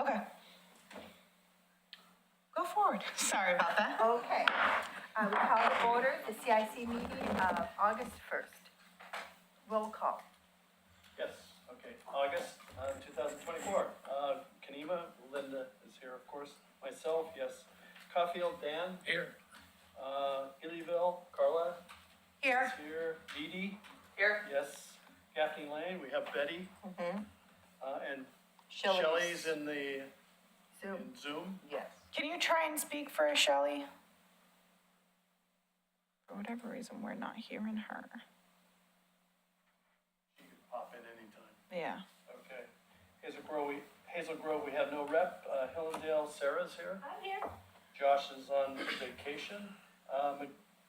Okay. Go forward. Sorry about that. Okay. We call to order the CIC meeting of August 1st. Roll call. Yes, okay, August 2024. Kanema, Linda is here, of course. Myself, yes. Caulfield, Dan. Here. Gillyville, Carla. Here. Is here. Dee Dee. Here. Yes. Gaffney Lane, we have Betty. And Shelley's. Shelley's in the Zoom. in Zoom. Yes. Can you try and speak for us, Shelley? For whatever reason, we're not hearing her. She can pop in anytime. Yeah. Okay. Hazel Grove, we have no rep. Hillendale, Sarah's here. I'm here. Josh is on vacation.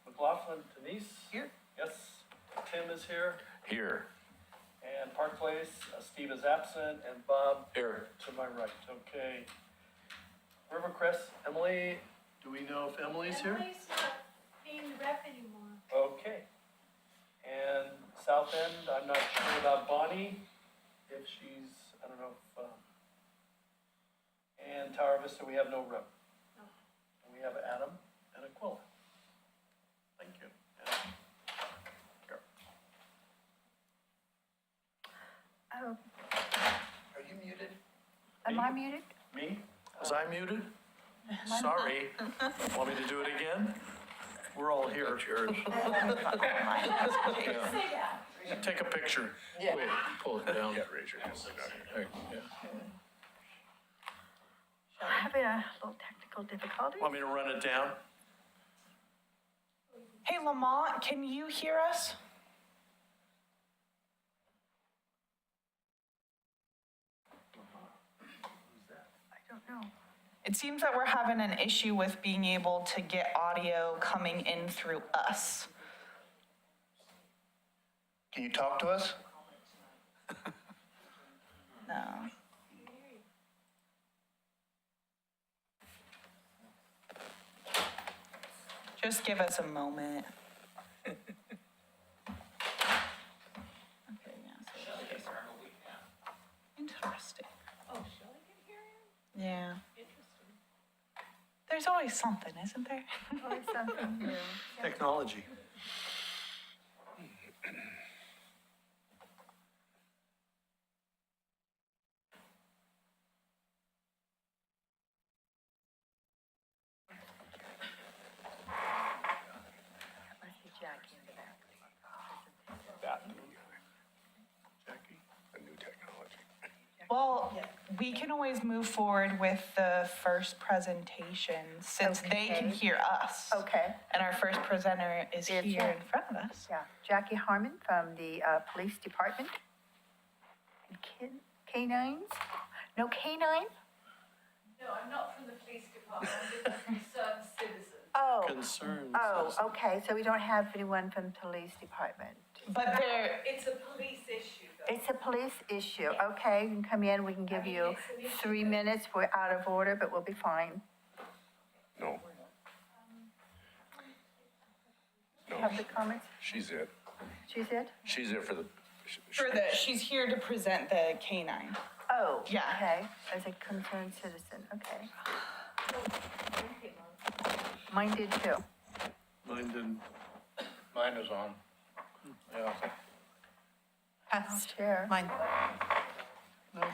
McLaughlin, Denise. Here. Yes. Tim is here. Here. And Park Place, Steve is absent, and Bob Here. to my right. Okay. Rivercrest, Emily, do we know if Emily's here? Emily's not being the rep anymore. Okay. And South End, I'm not sure about Bonnie, if she's, I don't know if, and Tower Vista, we have no rep. No. We have Adam and Aquila. Thank you. And Carol. Oh, Are you muted? am I muted? Me? Was I muted? Sorry. Want me to do it again? We're all here. That's yours. Yeah. Say that. Take a picture. Yeah. Wait, pull it down. Yeah, raise your hand. There, yeah. Having a little technical difficulty. Want me to run it down? Hey, Lamont, can you hear us? I don't know. It seems that we're having an issue with being able to get audio coming in through us. Can you talk to us? No. Just give us a moment. Okay, yeah. Interesting. Oh, Shelley can hear him? Yeah. Interesting. There's always something, isn't there? Always something new. Technology. Must be Jackie in the back. Jackie, a new technology. Well, we can always move forward with the first presentation since they can Okay. hear us. Okay, And our first presenter is Is here Jack- in front of us. yeah. Jackie Harmon from the Police Department. And canines? No canine? No, I'm not from the police department, I'm a concerned citizen. Oh, Concerns. oh, okay, so we don't have anyone from the police department. But there, It's a police issue, though. It's a police issue, okay, you can come in, we can give you it's an issue 3 minutes, we're out of order, but we'll be fine. No. No, Have the comments, she's it. she's it? She's it for the. she's here to present the canine. Oh, Yeah. okay, as a concerned citizen, okay. Mine did too. Mine didn't. Mine is on. Yeah. Chair. Mine. No.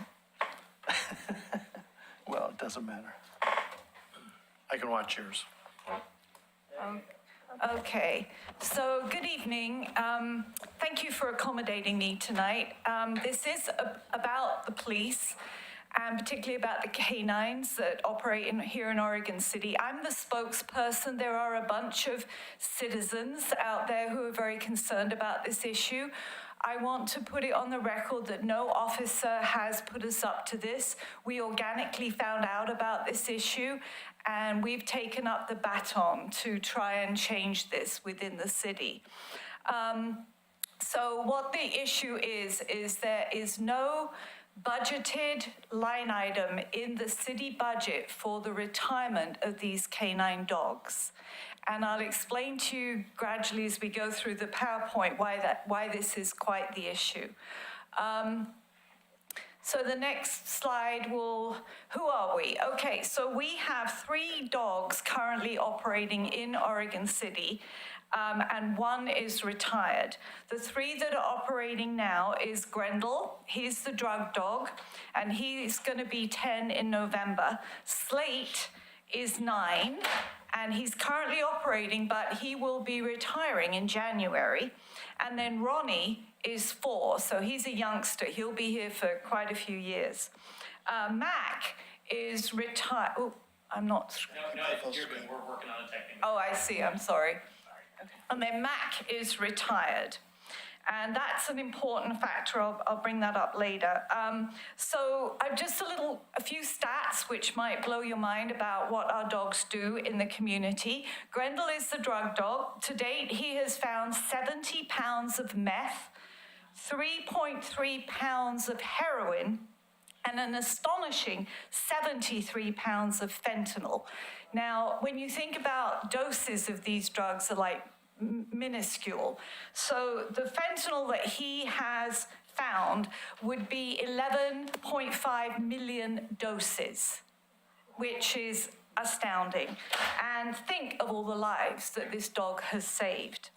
Well, it doesn't matter. I can watch yours. Okay, so good evening. Thank you for accommodating me tonight. This is about the police and particularly about the canines that operate here in Oregon City. I'm the spokesperson. There are a bunch of citizens out there who are very concerned about this issue. I want to put it on the record that no officer has put us up to this. We organically found out about this issue, and we've taken up the baton to try and change this within the city. So what the issue is there is no budgeted line item in the city budget for the retirement of these canine dogs. And I'll explain to you gradually as we go through the PowerPoint why this is quite the issue. So the next slide will, who are we? Okay, so we have 3 dogs currently operating in Oregon City, and 1 is retired. The 3 that are operating now is Grendel, he's the drug dog, and he's gonna be 10 in November. Slate is 9, and he's currently operating, but he will be retiring in January. And then Ronnie is 4, so he's a youngster. He'll be here for quite a few years. Mac is retired. Oh, I'm not. No, you're good. We're working on a technical. Oh, I see. I'm sorry. And then Mac is retired. And that's an important factor. I'll bring that up later. So I've just a few stats which might blow your mind about what our dogs do in the community. Grendel is the drug dog. To date, he has found 70 pounds of meth, 3.3 pounds of heroin, and an astonishing 73 pounds of fentanyl. Now, when you think about doses of these drugs are like minuscule. So the fentanyl that he has found would be 11.5 million doses, which is astounding. And think of all the lives that this dog has saved.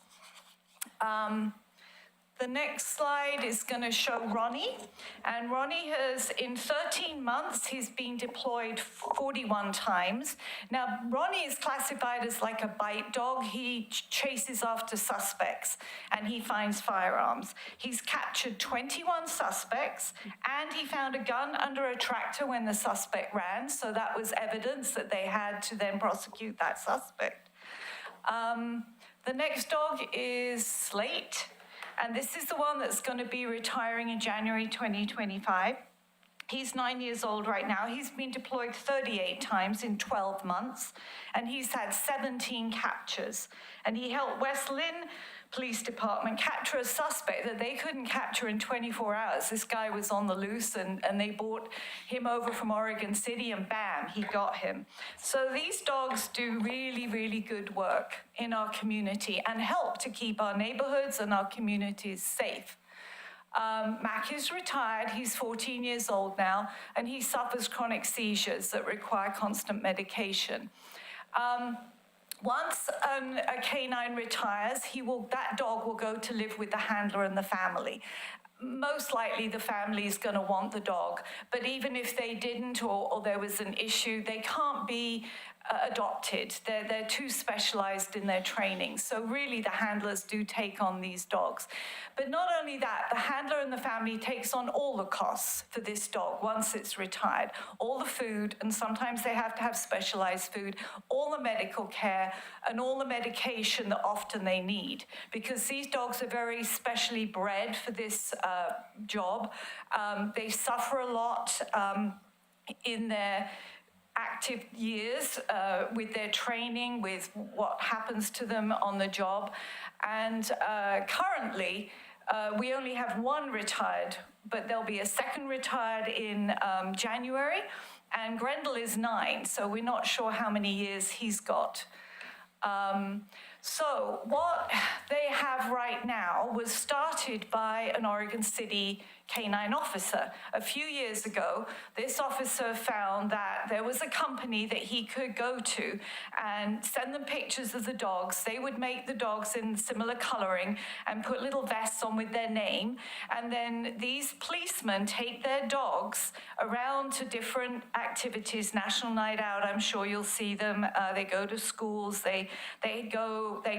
The next slide is going to show Ronnie. And Ronnie has, in 13 months, he's been deployed 41 times. Now, Ronnie is classified as like a bite dog. He chases after suspects and he finds firearms. He's captured 21 suspects and he found a gun under a tractor when the suspect ran. So that was evidence that they had to then prosecute that suspect. The next dog is Slate. And this is the one that's going to be retiring in January 2025. He's 9 years old right now. He's been deployed 38 times in 12 months, and he's had 17 captures. And he helped West Lynn Police Department capture a suspect that they couldn't capture in 24 hours. This guy was on the loose, and they brought him over from Oregon City, and bam, he got him. So these dogs do really, really good work in our community and help to keep our neighborhoods and our communities safe. Mac is retired. He's 14 years old now, and he suffers chronic seizures that require constant medication. Once a canine retires, that dog will go to live with the handler and the family. Most likely the family is going to want the dog, but even if they didn't or there was an issue, they can't be adopted. They're too specialized in their training. So really the handlers do take on these dogs. But not only that, the handler and the family takes on all the costs for this dog once it's retired. All the food, and sometimes they have to have specialized food, all the medical care, and all the medication that often they need. Because these dogs are very specially bred for this job. They suffer a lot in their active years with their training, with what happens to them on the job. And currently, we only have 1 retired, but there'll be a 2nd retired in January, and Grendel is 9, so we're not sure how many years he's got. So what they have right now was started by an Oregon City canine officer. A few years ago, this officer found that there was a company that he could go to and send them pictures of the dogs. They would make the dogs in similar coloring and put little vests on with their name. And then these policemen take their dogs around to different activities, National Night Out, I'm sure you'll see them. They go to schools, they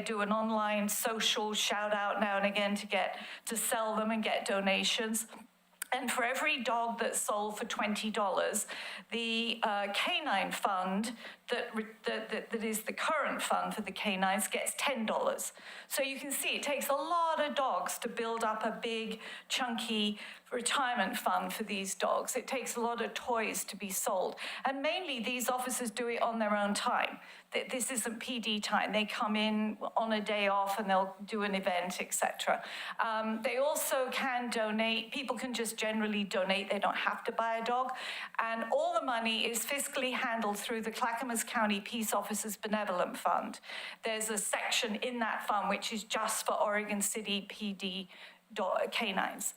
do an online social shout out now and again to sell them and get donations. And for every dog that's sold for $20, the canine fund that is the current fund for the canines gets $10. So you can see it takes a lot of dogs to build up a big, chunky retirement fund for these dogs. It takes a lot of toys to be sold. And mainly these officers do it on their own time. This isn't PD time. They come in on a day off and they'll do an event, etc. They also can donate. People can just generally donate. They don't have to buy a dog. And all the money is fiscally handled through the Clackamas County Peace Officers Benevolent Fund. There's a section in that fund which is just for Oregon City PD canines.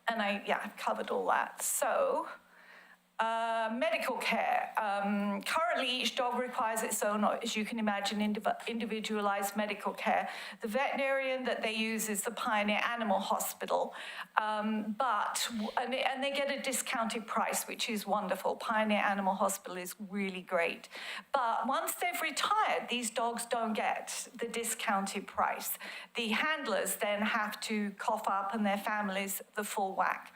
I've covered all that. So, medical care. Currently, each dog requires its own, as you can imagine, individualized medical care. The veterinarian that they use is the Pioneer Animal Hospital, and they get a discounted price, which is wonderful. Pioneer Animal Hospital is really great. But once they've retired, these dogs don't get the discounted price. The handlers then have to cough up, and their families, the full whack.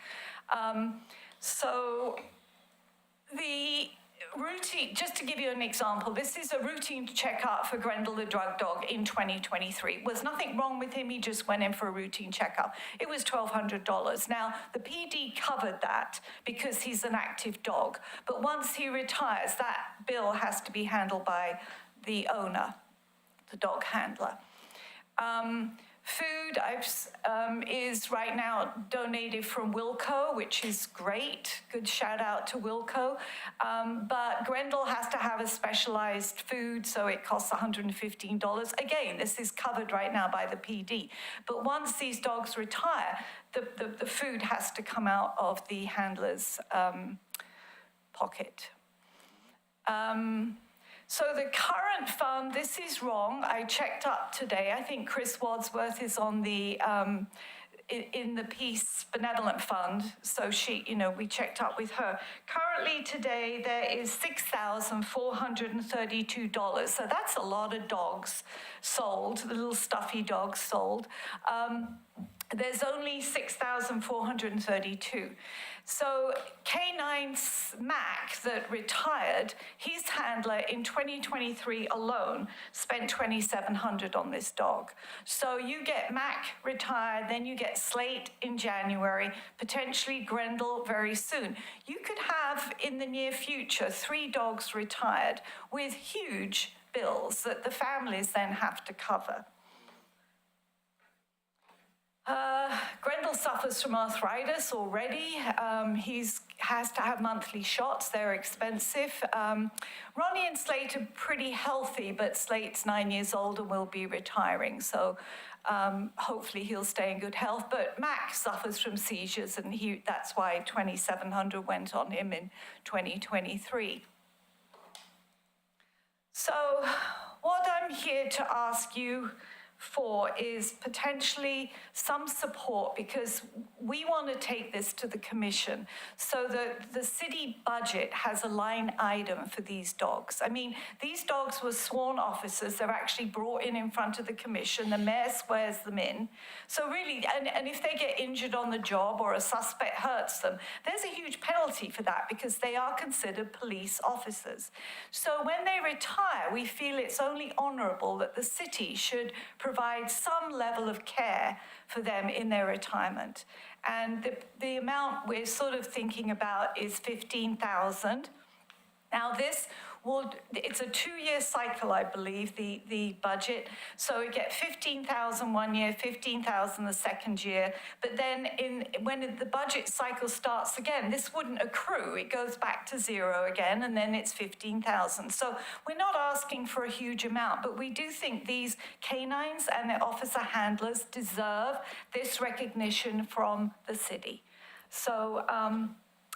The routine, just to give you an example, this is a routine checkup for Grendel the drug dog in 2023. Was nothing wrong with him, he just went in for a routine checkup. It was $1,200. Now, the PD covered that because he's an active dog, but once he retires, that bill has to be handled by the owner, the dog handler. Food is right now donated from Wilco, which is great. Good shout out to Wilco. But Grendel has to have a specialized food, so it costs $115. Again, this is covered right now by the PD. But once these dogs retire, the food has to come out of the handler's pocket. So the current fund, this is wrong. I checked up today. I think Chris Wadsworth is on the in the Peace Benevolent Fund. So she, we checked up with her. Currently today there is $6,432. So that's a lot of dogs sold, the little stuffy dogs sold. There's only 6,432. So K9 Mac that retired, his handler in 2023 alone spent $2,700 on this dog. So you get Mac retired, then you get Slate in January, potentially Grendel very soon. You could have in the near future 3 dogs retired with huge bills that the families then have to cover. Grendel suffers from arthritis already. He has to have monthly shots. They're expensive. Ronnie and Slate are pretty healthy, but Slate's 9 years old and will be retiring. So hopefully he'll stay in good health. But Mac suffers from seizures, and that's why $2,700 went on him in 2023. So what I'm here to ask you for is potentially some support, because we want to take this to the commission so that the city budget has a line item for these dogs. I mean, these dogs were sworn officers. They're actually brought in front of the commission. The mayor swears them in. So really, and if they get injured on the job or a suspect hurts them, there's a huge penalty for that because they are considered police officers. So when they retire, we feel it's only honorable that the city should provide some level of care for them in their retirement. And the amount we're sort of thinking about is $15,000. Now it's a 2-year cycle, I believe, the budget. So we get $15,000 one year, $15,000 the second year. But then when the budget cycle starts again, this wouldn't accrue. It goes back to zero again, and then it's $15,000. So we're not asking for a huge amount, but we do think these canines and their officer handlers deserve this recognition from the city. So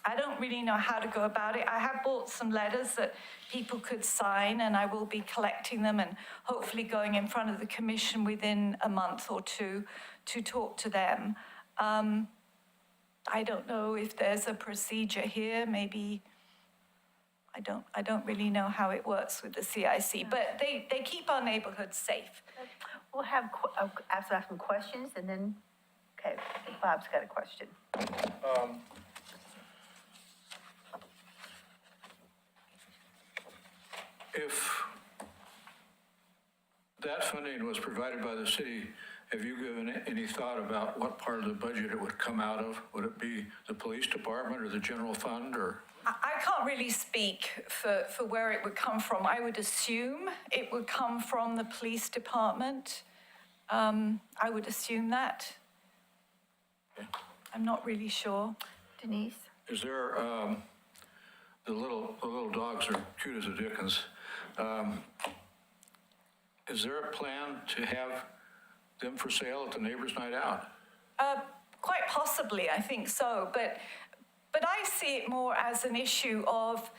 I don't really know how to go about it. I have bought some letters that people could sign, and I will be collecting them and hopefully going in front of the commission within a month or two to talk to them. I don't know if there's a procedure here. Maybe I don't really know how it works with the CIC, but they keep our neighborhoods safe. We'll have, ask some questions, and then, okay, Bob's got a question. If that funding was provided by the city, have you given any thought about what part of the budget it would come out of? Would it be the police department or the general fund, or? I can't really speak for where it would come from. I would assume it would come from the police department. I would assume that. Okay. I'm not really sure. Denise? Is there, the little dogs are cute as the dickens. Is there a plan to have them for sale at the neighbors' night out? Quite possibly, I think so. But I see it more as an issue of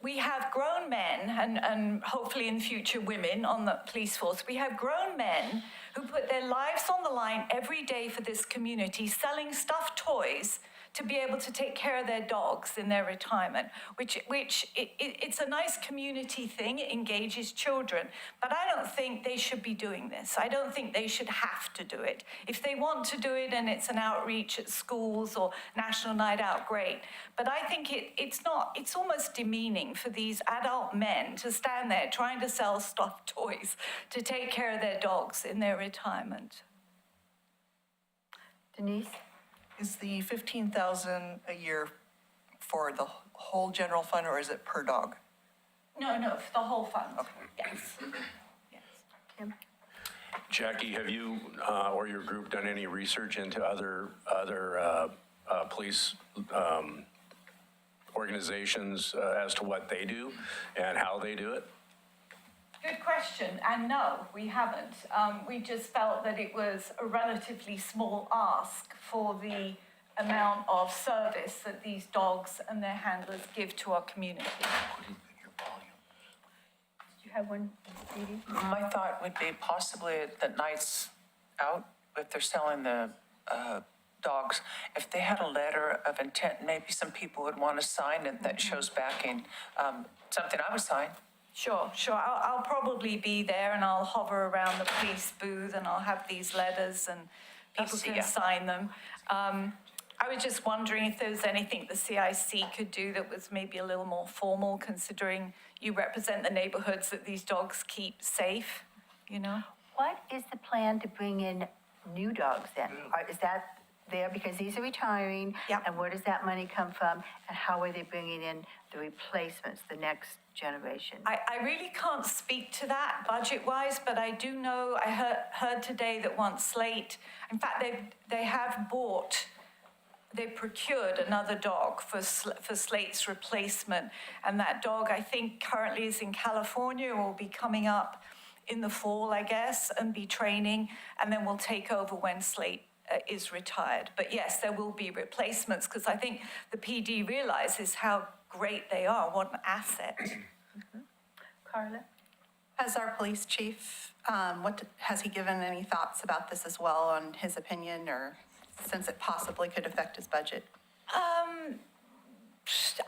we have grown men and hopefully in future women on the police force. We have grown men who put their lives on the line every day for this community, selling stuffed toys to be able to take care of their dogs in their retirement, it's a nice community thing. It engages children, but I don't think they should be doing this. I don't think they should have to do it. If they want to do it and it's an outreach at schools or National Night Out, great. But I think it's almost demeaning for these adult men to stand there trying to sell stuffed toys to take care of their dogs in their retirement. Denise? Is the 15,000 a year for the whole general fund, or is it per dog? No, for the whole fund. Yes. Yes. Tim? Jackie, have you or your group done any research into other police organizations as to what they do and how they do it? Good question, and no, we haven't. We just felt that it was a relatively small ask for the amount of service that these dogs and their handlers give to our community. Did you have one, Edie? My thought would be possibly at the nights out, if they're selling the dogs, if they had a letter of intent, maybe some people would want to sign it that shows backing, something I would sign. Sure. I'll probably be there and I'll hover around the police booth and I'll have these letters and people can sign them. I was just wondering if there was anything the CIC could do that was maybe a little more formal, considering you represent the neighborhoods that these dogs keep safe, you know? What is the plan to bring in new dogs then? Is that there because these are retiring? Yep. And where does that money come from? And how are they bringing in the replacements, the next generation? I really can't speak to that budget-wise, but I do know, I heard today that once Slate, in fact, they've procured another dog for Slate's replacement. And that dog, I think, currently is in California, will be coming up in the fall, I guess, and be training, and then will take over when Slate is retired. But yes, there will be replacements, because I think the PD realizes how great they are, what an asset. Carla? Has our police chief, has he given any thoughts about this as well, on his opinion, or since it possibly could affect his budget?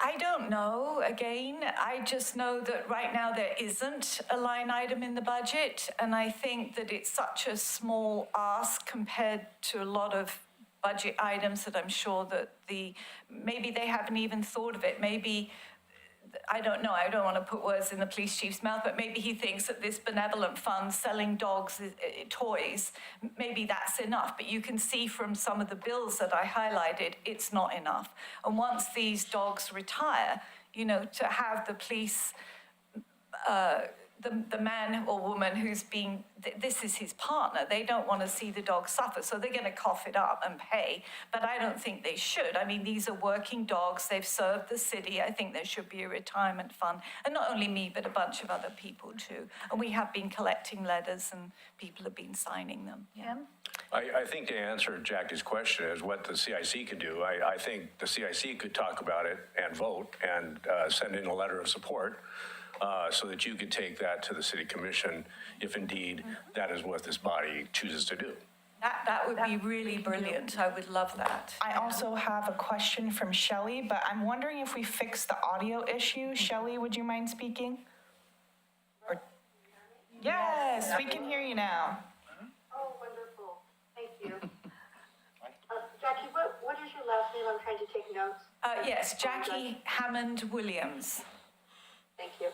I don't know. Again, I just know that right now there isn't a line item in the budget, and I think that it's such a small ask compared to a lot of budget items that I'm sure that maybe they haven't even thought of it. Maybe, I don't know, I don't want to put words in the police chief's mouth, but maybe he thinks that this benevolent fund selling dogs toys, maybe that's enough. But you can see from some of the bills that I highlighted, it's not enough. And once these dogs retire, you know, to have the police, the man or woman who's been, this is his partner, they don't want to see the dog suffer, so they're going to cough it up and pay, but I don't think they should. I mean, these are working dogs, they've served the city, I think there should be a retirement fund, and not only me, but a bunch of other people too. And we have been collecting letters and people have been signing them. Yeah. I think to answer Jackie's question is what the CIC could do. I think the CIC could talk about it and vote and send in a letter of support. So that you could take that to the city commission if indeed that is what this body chooses to do. That would be really brilliant. I would love that. I also have a question from Shelley, but I'm wondering if we fix the audio issue. Shelley, would you mind speaking? Yes, we can hear you now. Oh, wonderful. Thank you. Jackie, what is your last name? I'm trying to take notes. Yes, Jackie Hammond-Williams. Thank you.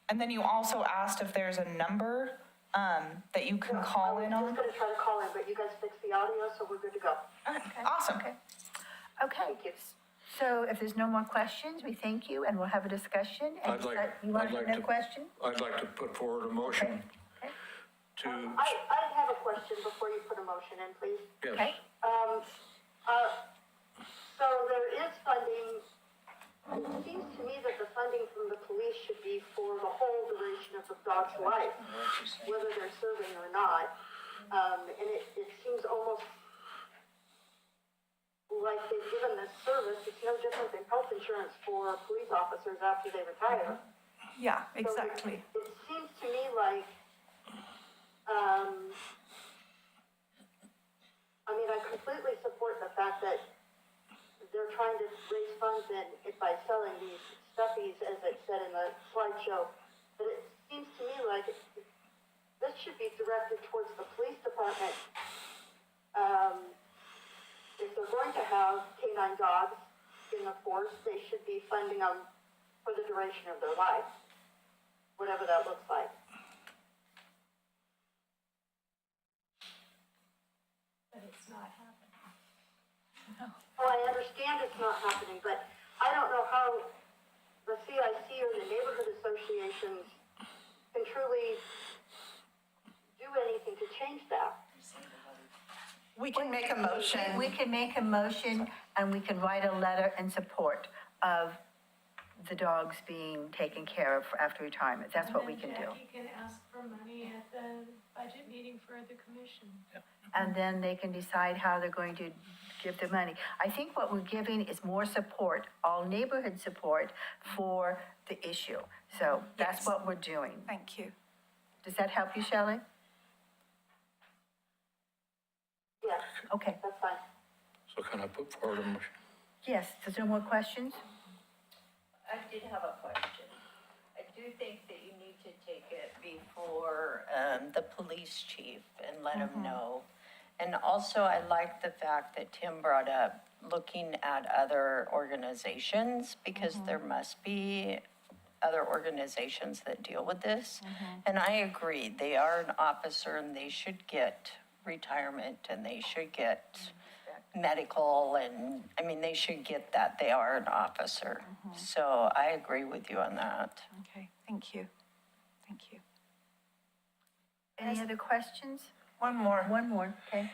And then you also asked if there's a number that you can call in I on. was just going to try to call in, but you guys fixed the audio, so we're good to go. Awesome. Okay. Thank you. So if there's no more questions, we thank you, and we'll have a discussion. And you want to put in a question? I'd like to put forward a motion Okay. to, I have a question before you put a motion in, please. yes. Okay. So there is funding. It seems to me that the funding from the police should be for the whole duration of the dog's life, whether they're serving or not. And it seems almost like they've given this service. It's no different than health insurance for police officers after they retire. Yeah, So exactly. It seems to me like, I mean, I completely support the fact that they're trying to raise funds by selling these stuffies, as it said in the slideshow. But it seems to me like this should be directed towards the police department. If they're going to have canine dogs in the force, they should be funding them for the duration of their life, whatever that looks like. But it's not happening. Well, I understand it's not happening, but I don't know how the CIC or the neighborhood associations can truly do anything to change that. We can make a motion. We can make a motion and we can write a letter in support of the dogs being taken care of after retirement. That's what we can do. Jackie can ask for money at the budget meeting for the commission. And then they can decide how they're going to give the money. I think what we're giving is more support, all neighborhood support for the issue. So that's Yes. what we're doing. Thank you. Does that help you, Shelley? Yes, Okay. that's fine. So can I put forward a motion? Yes, is there more questions? I did have a question. I do think that you need to take it before the police chief and let him know. And also, I like the fact that Tim brought up looking at other organizations, because there must be other organizations that deal with this. And I agree, they are an officer and they should get retirement and they should get medical, and, I mean, they should get that. They are an officer. So I agree with you on that. Okay, thank you. Thank you. Any other questions? One more. One more, okay.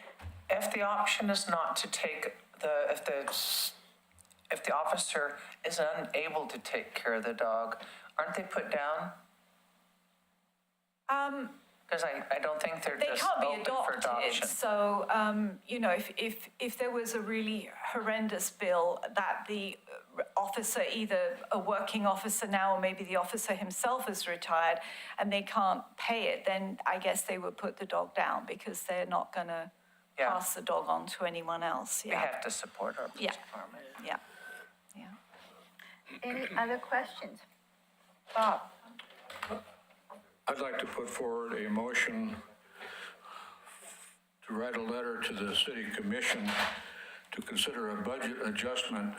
If the option is not to take if the officer is unable to take care of the dog, aren't they put down? Because I don't think they're They just can't be open for adopted, adoption. so, you know, if there was a really horrendous bill that the officer, either a working officer now or maybe the officer himself is retired and they can't pay it, then I guess they would put the dog down because they're not gonna Yeah. pass the dog on to anyone else, We yeah. have to support our police Yeah. department. Yeah, yeah. Any other questions? Bob? I'd like to put forward a motion to write a letter to the city commission to consider a budget adjustment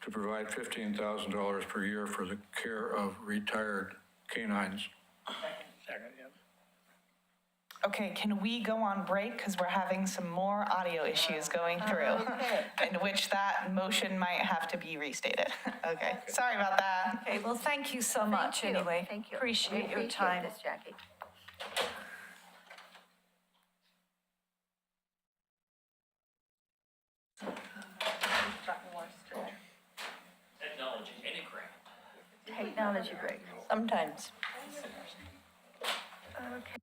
to provide $15,000 per year for the care of retired canines. Okay, can we go on break? Because we're having some more audio issues going through, in which that motion might have to be restated. Okay, sorry about that. Okay, well, thank you so much Thank you. anyway. Thank you. Appreciate We your time. this, Jackie. Technology, any grant. Technology break. Sometimes. Okay.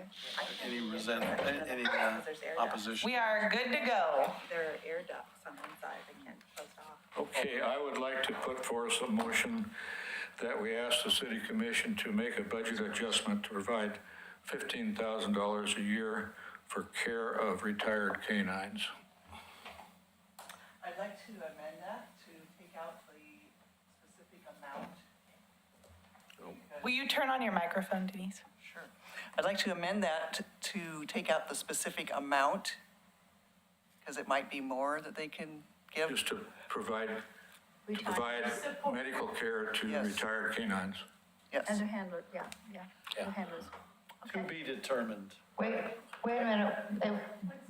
Okay. Any opposition? We are good to go. There are air ducts on one side that can't close off. Okay, I would like to put forth a motion that we ask the city commission to make a budget adjustment to provide $15,000 a year for care of retired canines. I'd like to amend that to take out the specific amount. Will you turn on your microphone, Denise? Sure. I'd like to amend that to take out the specific amount, because it might be more that they can give. Just to provide medical care to Yes. retired canines. Yes. And their handler, yeah. Their handlers. To be determined. Wait a minute.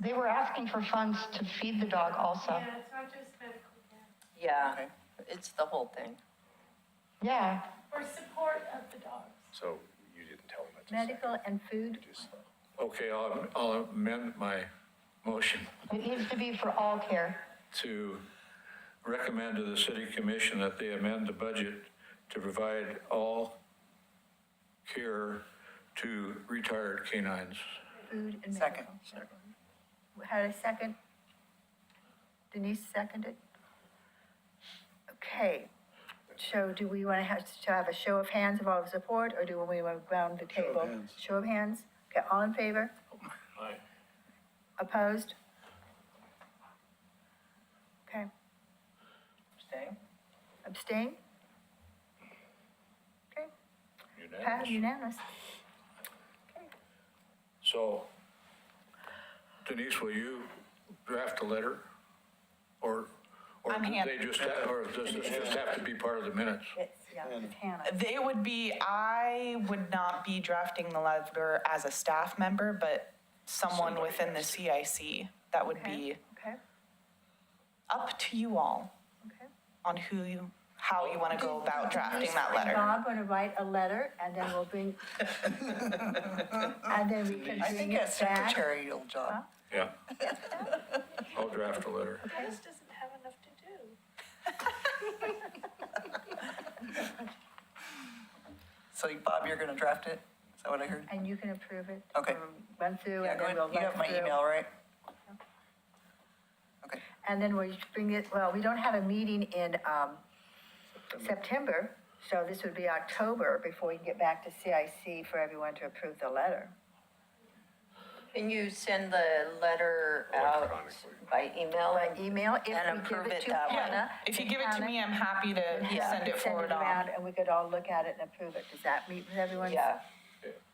They were asking for funds to feed the dog also. Yeah, it's not just medical care. Yeah, Okay. it's the whole thing. Yeah. For support of the dogs. So you didn't tell them. Medical and food. Okay, I'll amend my motion It needs to be for all care. to recommend to the city commission that they amend the budget to provide all care to retired canines. Food and Second. medical. Had a second? Denise seconded? Okay. So do we want to have a show of hands of all support, or do we want to round the Show of table? hands. Show of hands? Okay, all in favor? Aye. Opposed? Okay. Abstain? Abstain? Okay, Unanimous. pass unanimous. Okay. So Denise, will you draft a letter? Or I'm do happy. they just, or does this just have to be part of the minutes? It's Hannah. They would be, I would not be drafting the letter as a staff member, but someone Somebody within the has to. CIC. That would be Okay, up to you all okay. on how you want to go about drafting that Denise and letter. Bob going to write a letter, and then we'll bring, and then we can I think bring that's it back. secretarial job. Yeah. I'll draft a letter. Dennis doesn't have enough to do. So Bob, you're gonna draft it? Is that what I heard? And you can approve it. Okay. Run through, Yeah, and go then ahead. we'll You run have my through. email, right? Okay. And then we bring it, well, we don't have a meeting in September, so this would be October before we can get back to CIC for everyone to approve the letter. Can you send the letter out by email? By email, if And we give approve it it to that way. Hannah. If you give it to me, I'm happy to Hannah send it forward on. around, and we could all look at it and approve it. Does that meet with everyone? Yeah.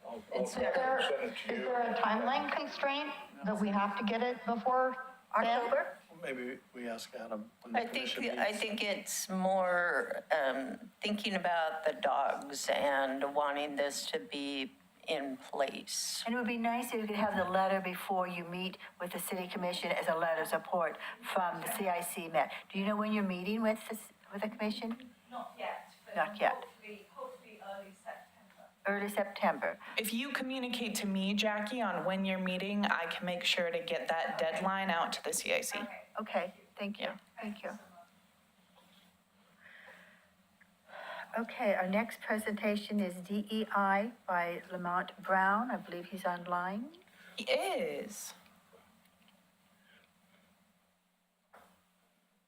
I'll It's send it to Is you. there a timeline constraint that we have to get it before then? October? Maybe we ask Adam when the I think, commission I meets. think it's more thinking about the dogs and wanting this to be in place. And it would be nice if you could have the letter before you meet with the city commission as a letter of support from the CIC Met. Do you know when you're meeting with the commission? Not yet, but Not yet. hopefully early September. Early September. If you communicate to me, Jackie, on when you're meeting, I can make sure to get that deadline out to the CIC. Okay, thank you, thank you. Okay, our next presentation is DEI by Lamont Browne. I believe he's online. He is.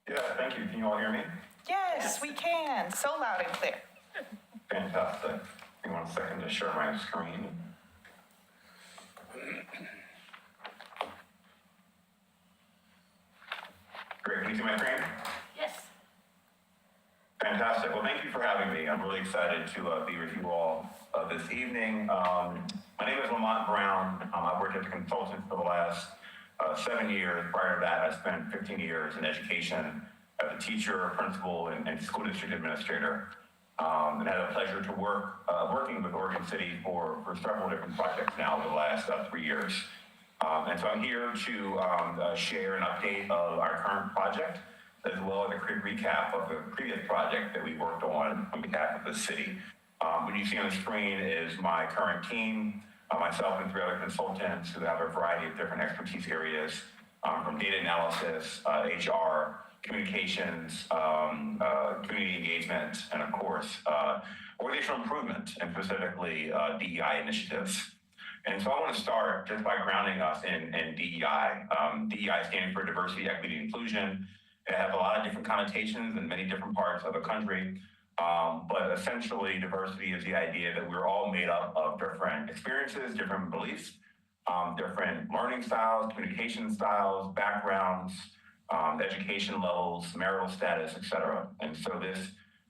Yeah, thank you. Can you all hear me? Yes, we can. So loud and clear. Fantastic. Give me 1 second to share my screen. Great. Can you see my screen? Yes. Fantastic. Well, thank you for having me. I'm really excited to be with you all this evening. My name is Lamont Browne. I've worked as a consultant for the last 7 years. Prior to that, I spent 15 years in education as a teacher, principal, and school district administrator. And had the pleasure to working with Oregon City for several different projects now over the last 3 years. And so I'm here to share an update of our current project, as well as a quick recap of the previous project that we worked on behalf of the city. What you see on the screen is my current team, myself and 3 other consultants who have a variety of different expertise areas, from data analysis, HR, communications, community engagement, and of course, organizational improvement, and specifically DEI initiatives. And so I want to start just by grounding us in DEI. DEI standing for diversity, equity, and inclusion. It has a lot of different connotations in many different parts of the country. But essentially, diversity is the idea that we're all made up of different experiences, different beliefs, different learning styles, communication styles, backgrounds, education levels, marital status, etc. And so this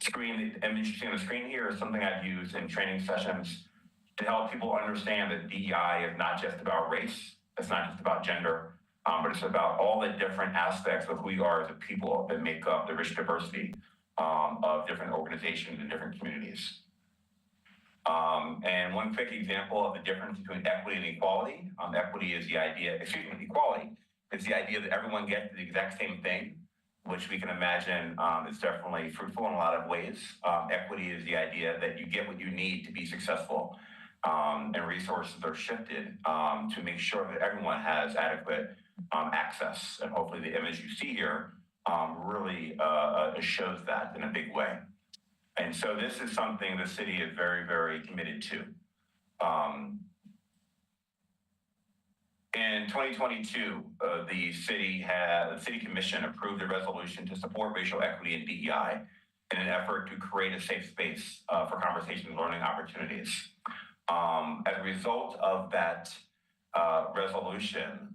screen, the image you see on the screen here is something I've used in training sessions to help people understand that DEI is not just about race, it's not just about gender, but it's about all the different aspects of who we are as a people that make up the rich diversity of different organizations and different communities. And one quick example of the difference between equity and equality. Equity is the idea, equality is the idea that everyone gets the exact same thing, which we can imagine is definitely fruitful in a lot of ways. Equity is the idea that you get what you need to be successful, and resources are shifted to make sure that everyone has adequate access. And hopefully the image you see here really shows that in a big way. And so this is something the city is very, very committed to. In 2022, the city commission approved a resolution to support racial equity and DEI in an effort to create a safe space for conversation and learning opportunities. As a result of that resolution,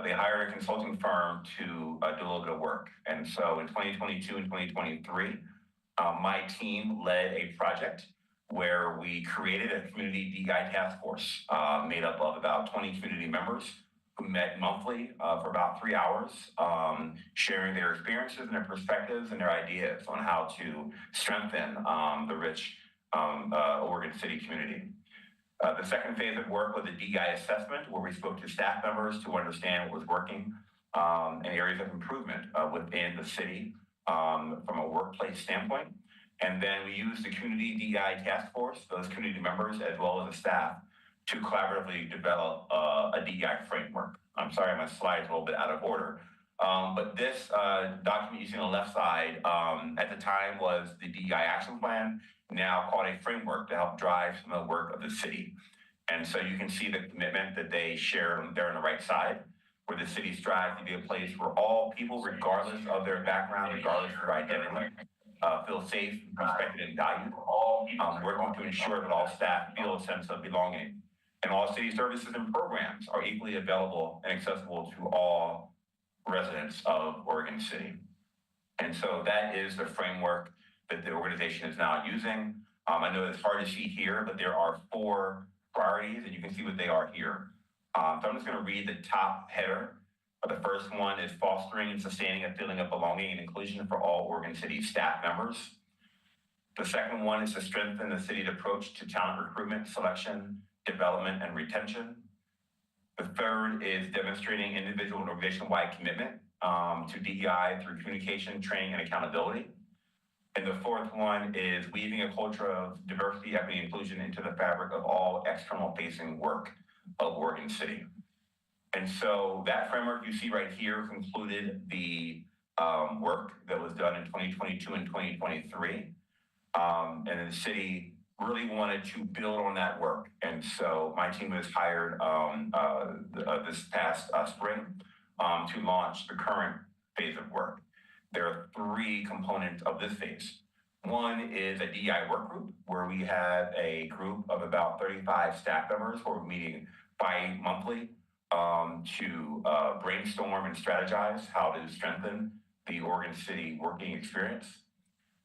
they hired a consulting firm to do a little bit of work. And so in 2022 and 2023, my team led a project where we created a community DEI task force made up of about 20 community members who met monthly for about 3 hours, sharing their experiences and their perspectives and their ideas on how to strengthen the rich Oregon City community. The second phase of work was a DEI assessment where we spoke to staff members to understand what was working and areas of improvement within the city from a workplace standpoint. And then we used the community DEI task force, those community members, as well as the staff, to collaboratively develop a DEI framework. I'm sorry, my slide's a little bit out of order. But this document you see on the left side at the time was the DEI action plan, now called a framework to help drive some of the work of the city. And so you can see the commitment that they share there on the right side, where the city strives to be a place where all people, regardless of their background, regardless of their identity, feel safe, respected, and valued. Working to ensure that all staff feel a sense of belonging. And all city services and programs are equally available and accessible to all residents of Oregon City. And so that is the framework that the organization is now using. I know it's hard to see here, but there are 4 priorities, and you can see what they are here. So I'm just going to read the top header. The first one is fostering and sustaining a feeling of belonging and inclusion for all Oregon City staff members. The second one is to strengthen the city's approach to talent recruitment, selection, development, and retention. The third is demonstrating individual and organization-wide commitment to DEI through communication, training, and accountability. And the fourth one is weaving a culture of diversity, equity, and inclusion into the fabric of all external-facing work of Oregon City. And so that framework you see right here concluded the work that was done in 2022 and 2023. And the city really wanted to build on that work. And so my team was hired this past spring to launch the current phase of work. There are 3 components of this phase. One is a DEI work group where we have a group of about 35 staff members who are meeting bi-monthly to brainstorm and strategize how to strengthen the Oregon City working experience.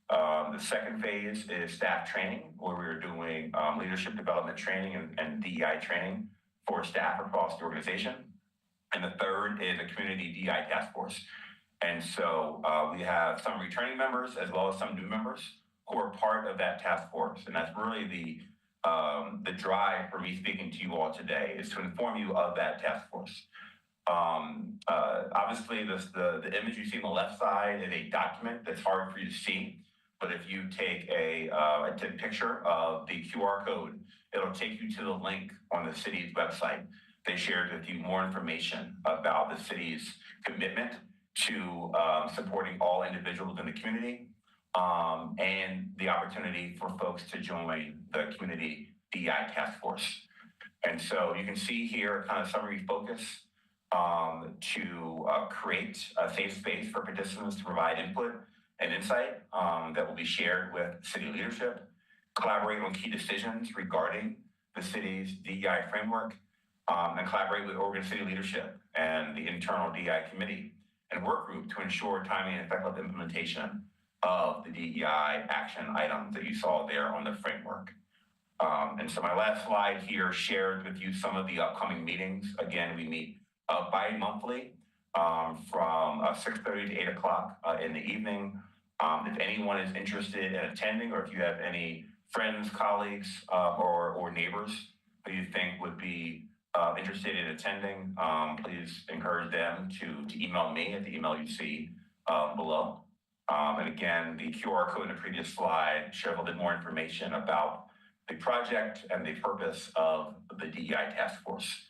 The second phase is staff training, where we're doing leadership development training and DEI training for staff across the organization. And the third is a community DEI task force. And so we have some returning members as well as some new members who are part of that task force. And that's really the drive for me speaking to you all today, is to inform you of that task force. Obviously, the image you see on the left side is a document that's hard for you to see. But if you take a picture of the QR code, it'll take you to the link on the city's website. They shared with you more information about the city's commitment to supporting all individuals in the community and the opportunity for folks to join the community DEI task force. And so you can see here kind of summary focus to create a safe space for participants to provide input and insight that will be shared with city leadership, collaborate on key decisions regarding the city's DEI framework, and collaborate with Oregon City leadership and the internal DEI committee and work group to ensure timely and effective implementation of the DEI action items that you saw there on the framework. And so my last slide here shared with you some of the upcoming meetings. Again, we meet bi-monthly from 6:30 to 8 o'clock in the evening. If anyone is interested in attending, or if you have any friends, colleagues, or neighbors who you think would be interested in attending, please encourage them to email me at the email you see below. And again, the QR code in the previous slide shared a little bit more information about the project and the purpose of the DEI task force.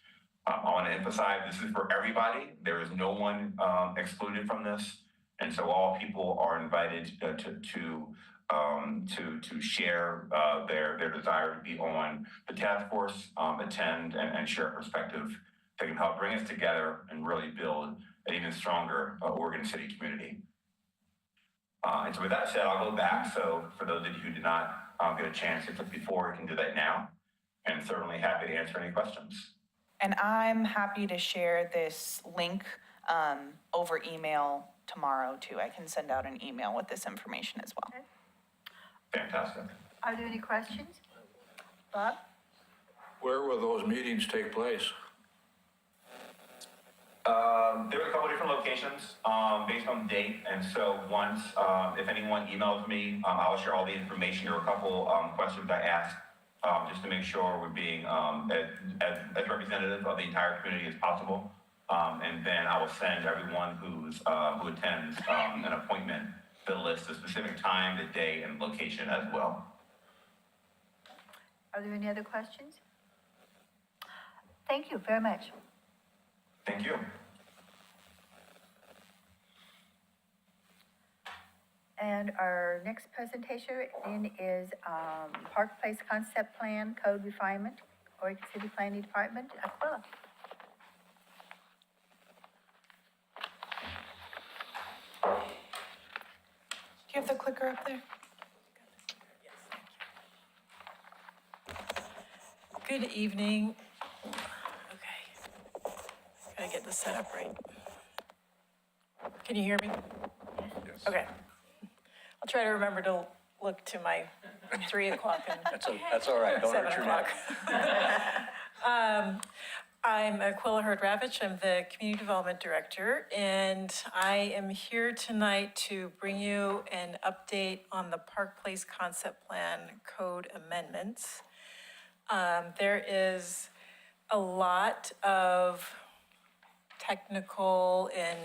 I want to emphasize this is for everybody. There is no one excluded from this, and so all people are invited to share their desire to be on the task force, attend, and share a perspective that can help bring us together and really build an even stronger Oregon City community. And so with that said, I'll go back. So for those of you who did not get a chance to click before, you can do that now. And certainly happy to answer any questions. And I'm happy to share this link over email tomorrow too. I can send out an email with this information as well. Fantastic. Are there any questions? Bob? Where will those meetings take place? There are a couple different locations based on the date, and so once, if anyone emails me, I'll share all the information. There are a couple questions I asked just to make sure we're being as representative of the entire community as possible, and then I will send everyone who attends an appointment that lists the specific time, the day, and location as well. Are there any other questions? Thank you very much. Thank you. And our next presentation is Park Place Concept Plan Code Refinement, Oregon City Planning Department, Aquila. Do you have the clicker up there? Good evening. Okay. Gotta get this set up right. Can you hear me? Yes. Okay. I'll try to remember to look to my 3 o'clock and That's all right. Don't 7 hurt your o'clock. neck. I'm Aquila Hurd-Ravitch. I'm the Community Development Director, and I am here tonight to bring you an update on the Park Place Concept Plan Code amendments. There is a lot of technical and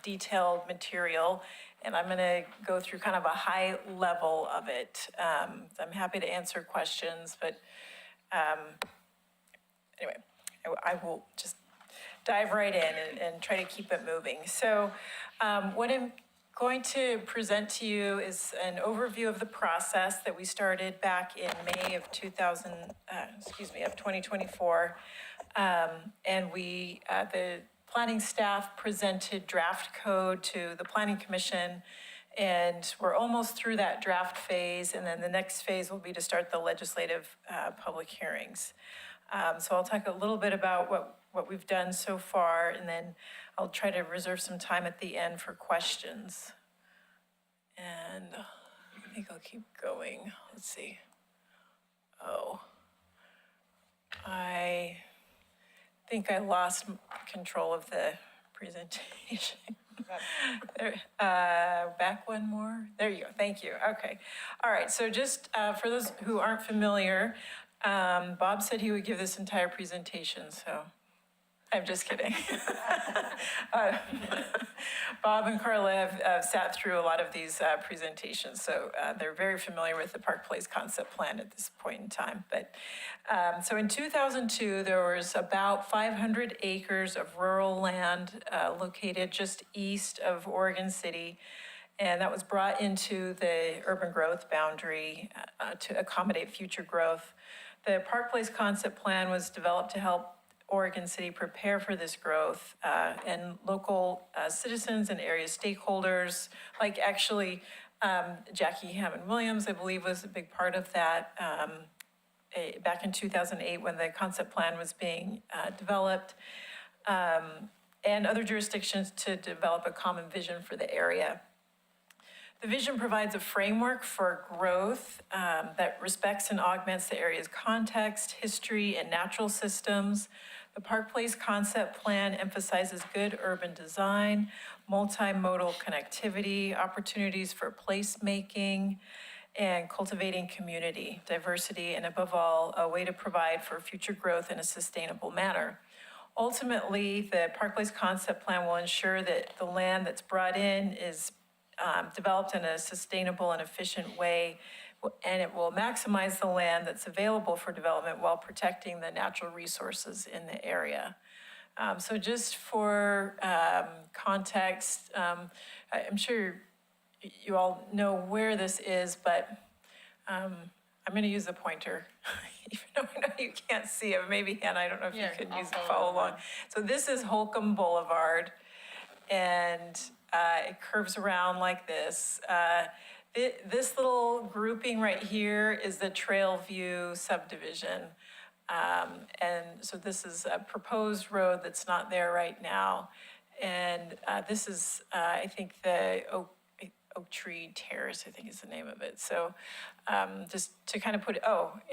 detailed material, and I'm going to go through kind of a high level of it. I'm happy to answer questions, but anyway, I will just dive right in and try to keep it moving. So what I'm going to present to you is an overview of the process that we started back in May of 2024. And we, the planning staff presented draft code to the Planning Commission, and we're almost through that draft phase, and then the next phase will be to start the legislative public hearings. So I'll talk a little bit about what we've done so far, and then I'll try to reserve some time at the end for questions. And I think I'll keep going. Let's see. Oh, I think I lost control of the presentation. There, back one more. There you go. Thank you. Okay. All right. So just for those who aren't familiar, Bob said he would give this entire presentation, so I'm just kidding. Bob and Carla have sat through a lot of these presentations, so they're very familiar with the Park Place Concept Plan at this point in time. But so in 2002, there was about 500 acres of rural land located just east of Oregon City, and that was brought into the urban growth boundary to accommodate future growth. The Park Place concept plan was developed to help Oregon City prepare for this growth, and local citizens and area stakeholders, like actually Jackie Hammond-Williams, I believe, was a big part of that back in 2008 when the concept plan was being developed, and other jurisdictions to develop a common vision for the area. The vision provides a framework for growth that respects and augments the area's context, history, and natural systems. The Park Place concept plan emphasizes good urban design, multimodal connectivity, opportunities for placemaking, and cultivating community, diversity, and above all, a way to provide for future growth in a sustainable manner. Ultimately, the Park Place concept plan will ensure that the land that's brought in is developed in a sustainable and efficient way, and it will maximize the land that's available for development while protecting the natural resources in the area. So just for context, I'm sure you all know where this is, but I'm going to use the pointer, even though I know you can't see it. Maybe, Hannah, I don't know if you can use it, follow along. So this is Holcomb Boulevard, and it curves around like this. This little grouping right here is the Trailview subdivision. And so this is a proposed road that's not there right now. And this is, I think, the Oak Tree Terrace, I think is the name of it. So just to kind of put it,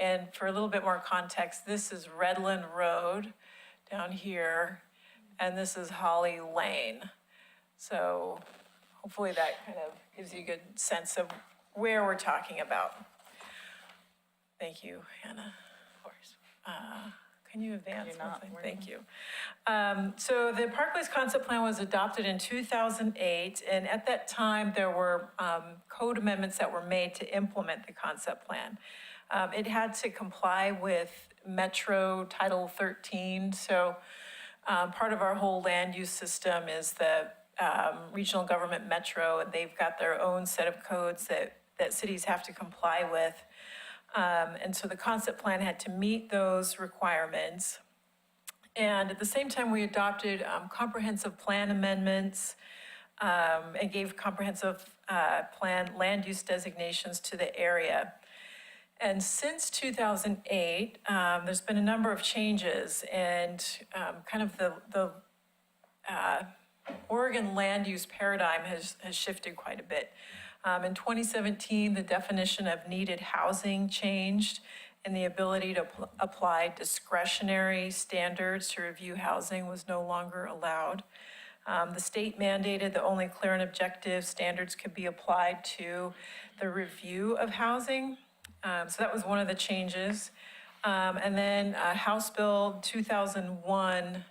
and for a little bit more context, this is Redland Road down here, and this is Holly Lane. So hopefully that kind of gives you a good sense of where we're talking about. Thank you, Hannah. Of course. Can you advance? Thank you. So the Park Place concept plan was adopted in 2008, and at that time there were code amendments that were made to implement the concept plan. It had to comply with Metro Title 13, so part of our whole land use system is the regional government Metro, and they've got their own set of codes that cities have to comply with. And so the concept plan had to meet those requirements. And at the same time, we adopted comprehensive plan amendments and gave comprehensive plan land use designations to the area. And since 2008, there's been a number of changes, and kind of the Oregon land use paradigm has shifted quite a bit. In 2017, the definition of needed housing changed, and the ability to apply discretionary standards to review housing was no longer allowed. The state mandated that only clear and objective standards could be applied to the review of housing. So that was one of the changes. And then House Bill 2001,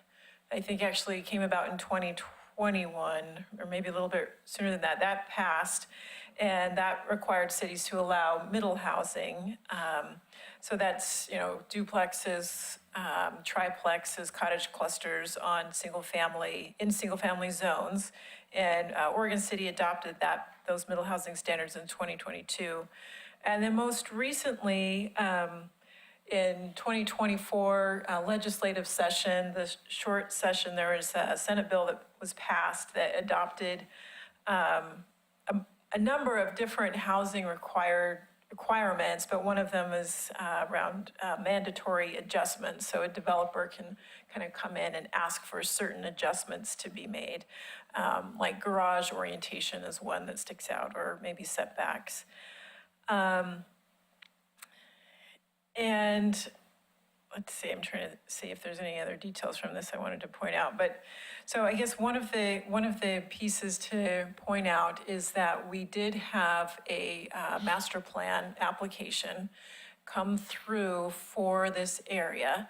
I think actually came about in 2021, or maybe a little bit sooner than that. That passed, and that required cities to allow middle housing. So that's, duplexes, triplexes, cottage clusters on single family zones. And Oregon City adopted those middle housing standards in 2022. And then most recently, in 2024 legislative session, the short session, there was a Senate bill that was passed that adopted a number of different housing requirements, but one of them is around mandatory adjustments. So a developer can kind of come in and ask for certain adjustments to be made, like garage orientation is one that sticks out, or maybe setbacks. And let's see, I'm trying to see if there's any other details from this I wanted to point out. But so I guess one of the pieces to point out is that we did have a master plan application come through for this area.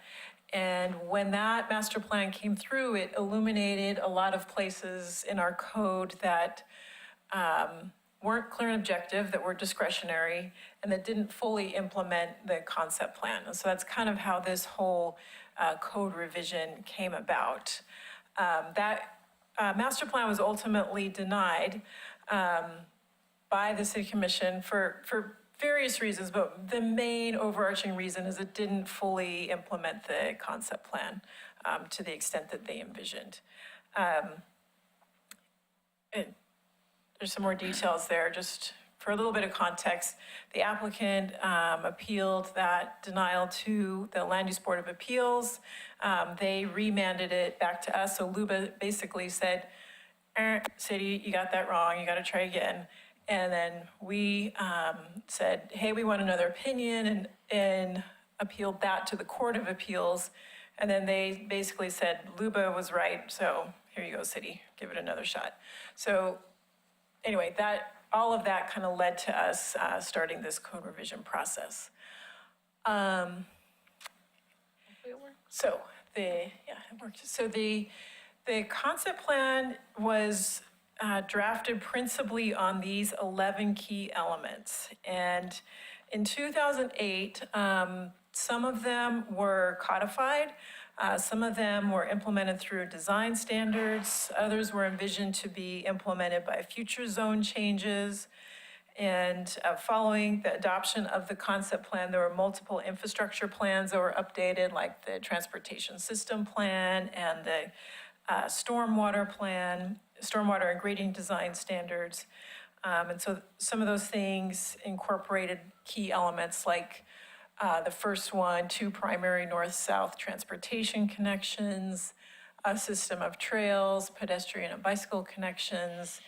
And when that master plan came through, it illuminated a lot of places in our code that weren't clear and objective, that were discretionary, and that didn't fully implement the concept plan. And so that's kind of how this whole code revision came about. That master plan was ultimately denied by the City Commission for various reasons, but the main overarching reason is it didn't fully implement the concept plan to the extent that they envisioned. There's some more details there, just for a little bit of context. The applicant appealed that denial to the Land Use Board of Appeals. They remanded it back to us, so LUBA basically said, city, you got that wrong, you gotta try again. And then we said, hey, we want another opinion, and appealed that to the Court of Appeals. And then they basically said, LUBA was right, so here you go, city, give it another shot. So anyway, all of that kind of led to us starting this code revision process. So it worked. So the concept plan was drafted principally on these 11 key elements. And in 2008, some of them were codified. Some of them were implemented through design standards. Others were envisioned to be implemented by future zone changes. And following the adoption of the concept plan, there were multiple infrastructure plans that were updated, like the transportation system plan and the stormwater plan, stormwater and grading design standards. And so some of those things incorporated key elements like the first one, 2 primary north-south transportation connections, a system of trails, pedestrian and bicycle connections,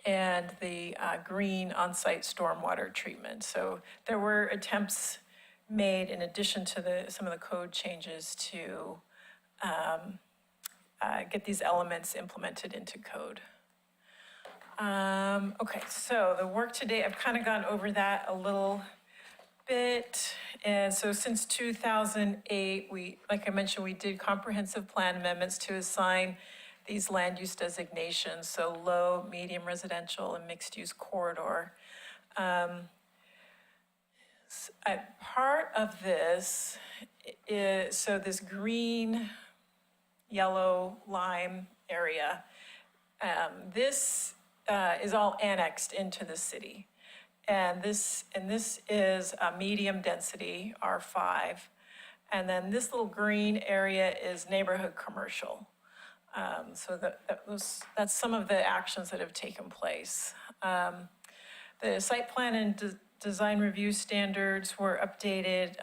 and the green on-site stormwater treatment. So there were attempts made in addition to some of the code changes to get these elements implemented into code. Okay, so the work today, I've kind of gone over that a little bit. And so since 2008, like I mentioned, we did comprehensive plan amendments to assign these land use designations, so low, medium residential, and mixed use corridor. Part of this is, so this green, yellow, lime area, this is all annexed into the city. And this is a medium density, R5. And then this little green area is neighborhood commercial. So that's some of the actions that have taken place. The site plan and design review standards were updated.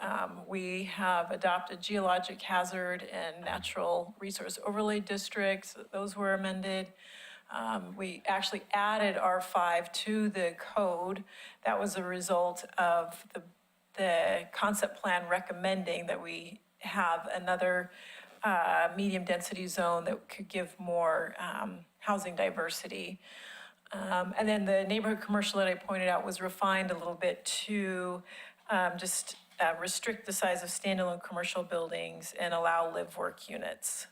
We have adopted geologic hazard and natural resource overlay districts. Those were amended. We actually added R5 to the code. That was a result of the concept plan recommending that we have another medium density zone that could give more housing diversity. And then the neighborhood commercial that I pointed out was refined a little bit to just restrict the size of standalone commercial buildings and allow live-work units.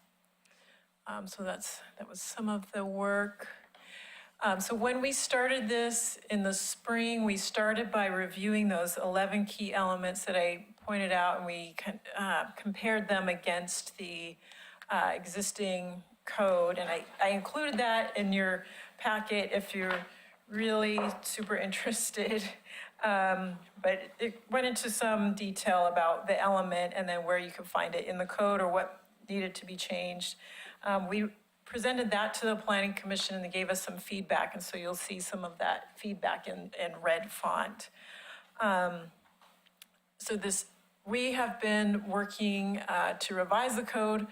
So that was some of the work. So when we started this in the spring, we started by reviewing those 11 key elements that I pointed out, and we compared them against the existing code. And I included that in your packet if you're really super interested. But it went into some detail about the element and then where you could find it in the code or what needed to be changed. We presented that to the Planning Commission and they gave us some feedback, and so you'll see some of that feedback in red font. We have been working to revise the code,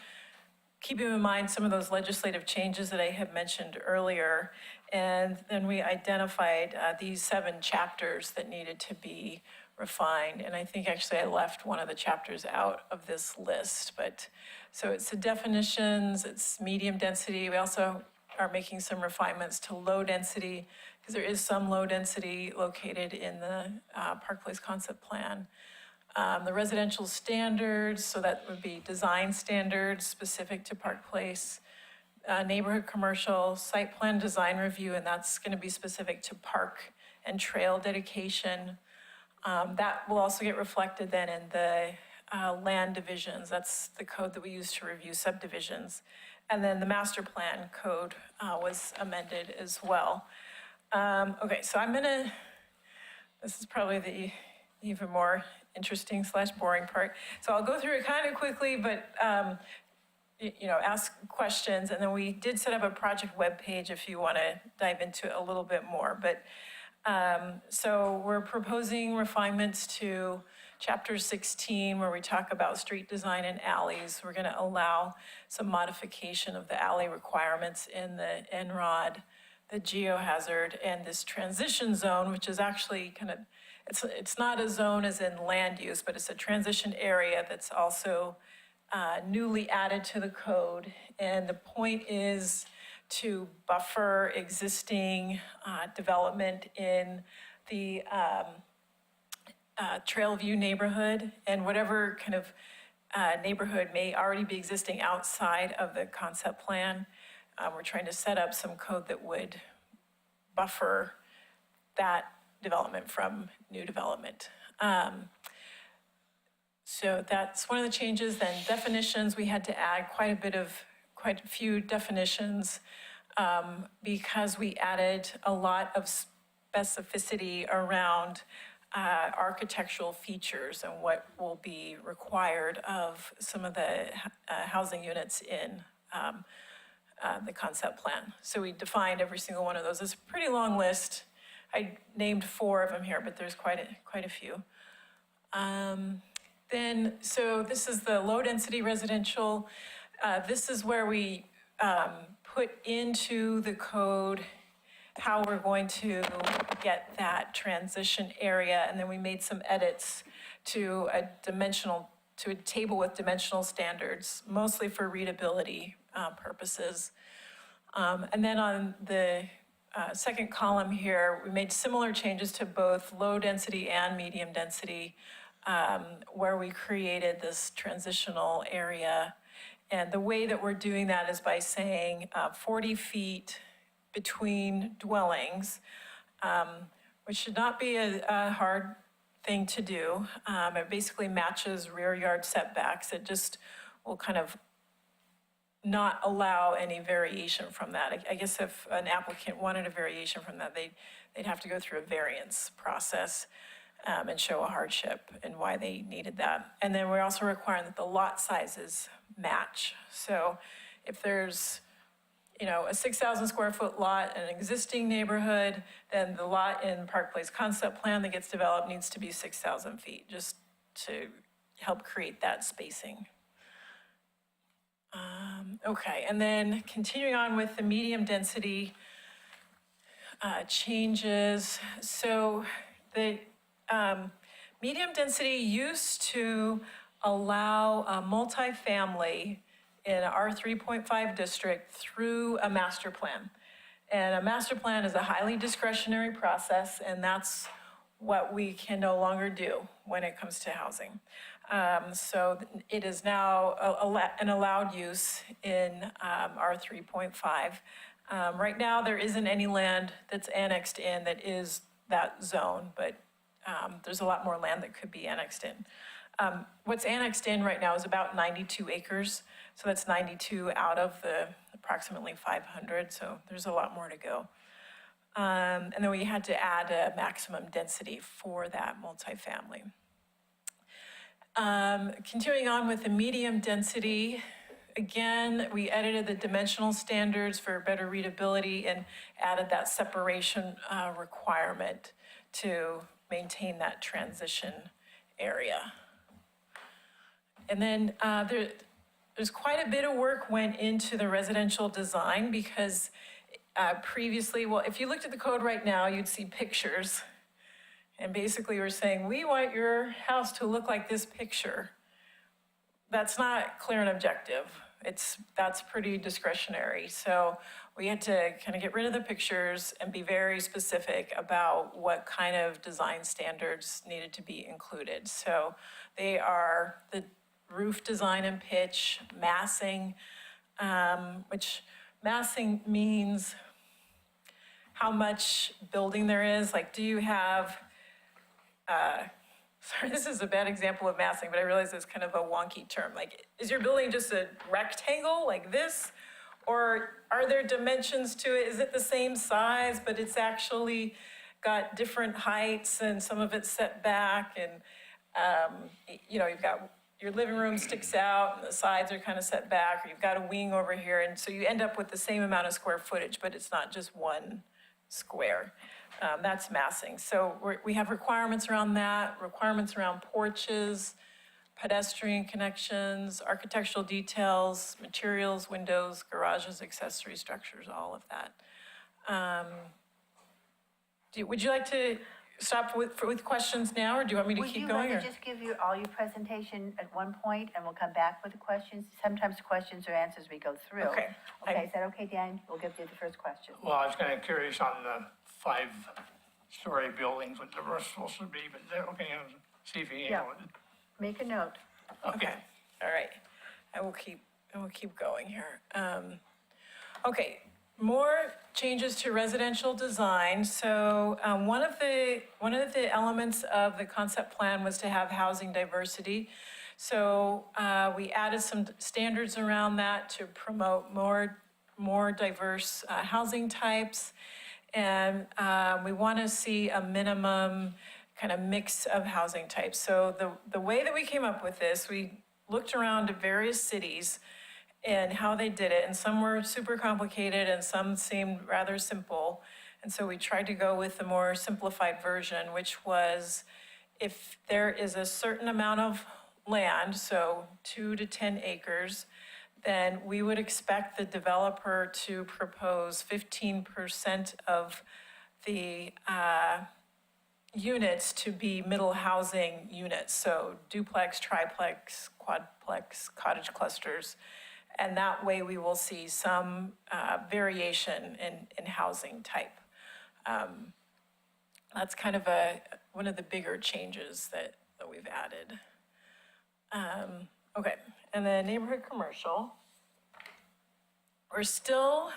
keeping in mind some of those legislative changes that I had mentioned earlier, and then we identified these 7 chapters that needed to be refined, and I think actually I left one of the chapters out of this list, but so it's the definitions, it's medium density. We also are making some refinements to low density, because there is some low density located in the Park Place concept plan. The residential standards, so that would be design standards specific to Park Place. Neighborhood commercial, site plan design review, and that's going to be specific to park and trail dedication. That will also get reflected then in the land divisions. That's the code that we use to review subdivisions. And then the master plan code was amended as well. Okay, so this is probably the even more interesting / boring part. So I'll go through it kind of quickly, but, ask questions. And then we did set up a project webpage if you want to dive into it a little bit more. But so we're proposing refinements to Chapter 16, where we talk about street design and alleys. We're going to allow some modification of the alley requirements in the NROD, the geohazard, and this transition zone, which is actually kind of, it's not a zone as in land use, but it's a transition area that's also newly added to the code. And the point is to buffer existing development in the Trailview neighborhood and whatever kind of neighborhood may already be existing outside of the concept plan. We're trying to set up some code that would buffer that development from new development. So that's one of the changes. Then definitions, we had to add quite a few definitions because we added a lot of specificity around architectural features and what will be required of some of the housing units in the concept plan. So we defined every single one of those. It's a pretty long list. I named 4 of them here, but there's quite a few. So this is the low-density residential. This is where we put into the code how we're going to get that transition area, and then we made some edits to a table with dimensional standards, mostly for readability purposes. And then on the second column here, we made similar changes to both low density and medium density, where we created this transitional area. And the way that we're doing that is by saying 40 feet between dwellings, which should not be a hard thing to do. It basically matches rear yard setbacks. It just will kind of not allow any variation from that. I guess if an applicant wanted a variation from that, they'd have to go through a variance process and show a hardship and why they needed that. And then we're also requiring that the lot sizes match. So if there's a 6,000 square foot lot in an existing neighborhood, then the lot in Park Place concept plan that gets developed needs to be 6,000 feet, just to help create that spacing. Okay, and then continuing on with the medium density changes. So the medium density used to allow a multifamily in an R3.5 district through a master plan. And a master plan is a highly discretionary process, and that's what we can no longer do when it comes to housing. So it is now an allowed use in R3.5. Right now, there isn't any land that's annexed in that is that zone, but there's a lot more land that could be annexed in. What's annexed in right now is about 92 acres. So that's 92 out of the approximately 500. So there's a lot more to go. And then we had to add a maximum density for that multifamily. Continuing on with the medium density, again, we edited the dimensional standards for better readability and added that separation requirement to maintain that transition area. And then there's quite a bit of work went into the residential design because previously, well, if you looked at the code right now, you'd see pictures. And basically we're saying, we want your house to look like this picture. That's not clear and objective. That's pretty discretionary. So we had to kind of get rid of the pictures and be very specific about what kind of design standards needed to be included. So they are the roof design and pitch, massing, which massing means how much building there is. Like, do you have, sorry, this is a bad example of massing, but I realize it's kind of a wonky term. Like, is your building just a rectangle like this? Or are there dimensions to it? Is it the same size, but it's actually got different heights and some of it's set back and, you've got, your living room sticks out and the sides are kind of set back, or you've got a wing over here. And so you end up with the same amount of square footage, but it's not just one square. That's massing. So we have requirements around that, requirements around porches, pedestrian connections, architectural details, materials, windows, garages, accessory structures, all of that. Would you like to stop with questions now, or do you want me to keep going? Would you rather just give you all your presentation at one point, and we'll come back with the questions? Sometimes questions or answers we go through. Okay. Okay, is that okay, Dan? We'll give you the first question. Well, I was kind of curious on the 5-story buildings, what the rest supposed to be, but they're looking at, see if you handle it. Make a note. Okay, all right. I will keep going here. Okay, more changes to residential design. So one of the elements of the concept plan was to have housing diversity. So we added some standards around that to promote more diverse housing types. And we want to see a minimum kind of mix of housing types. So the way that we came up with this, we looked around at various cities and how they did it, and some were super complicated and some seemed rather simple. And so we tried to go with the more simplified version, which was if there is a certain amount of land, so 2 to 10 acres, then we would expect the developer to propose 15% of the units to be middle housing units, so duplex, triplex, quadplex, cottage clusters. And that way we will see some variation in housing type. That's kind of one of the bigger changes that we've added. Okay, and then neighborhood commercial. We're still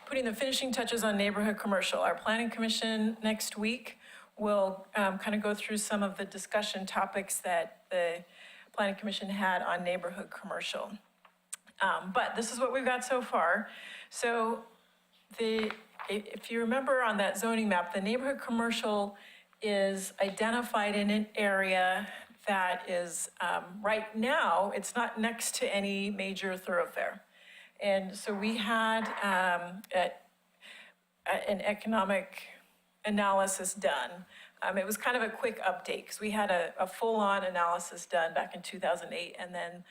putting the finishing touches on neighborhood commercial. Our planning commission next week will kind of go through some of the discussion topics that the planning commission had on neighborhood commercial. But this is what we've got so far. So if you remember on that zoning map, the neighborhood commercial is identified in an area that is, right now, it's not next to any major thoroughfare. And so we had an economic analysis done. It was kind of a quick update because we had a full-on analysis done back in 2008, and then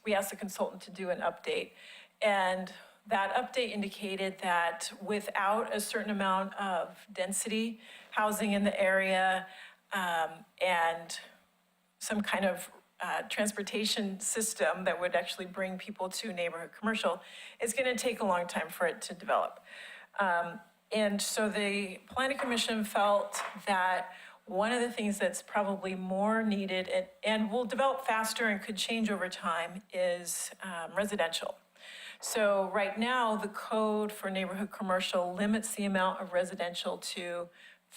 we asked the consultant to do an update. And that update indicated that without a certain amount of density housing in the area and some kind of transportation system that would actually bring people to neighborhood commercial, it's going to take a long time for it to develop. And so the Planning Commission felt that one of the things that's probably more needed and will develop faster and could change over time is residential. So right now, the code for neighborhood commercial limits the amount of residential to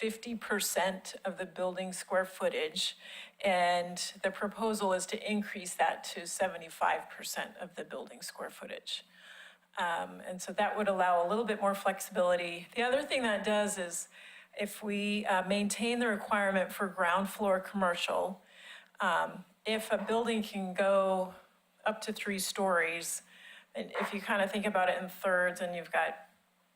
50% of the building square footage. And the proposal is to increase that to 75% of the building square footage. And so that would allow a little bit more flexibility. The other thing that does is if we maintain the requirement for ground floor commercial, if a building can go up to 3 stories, and if you kind of think about it in thirds and you've got,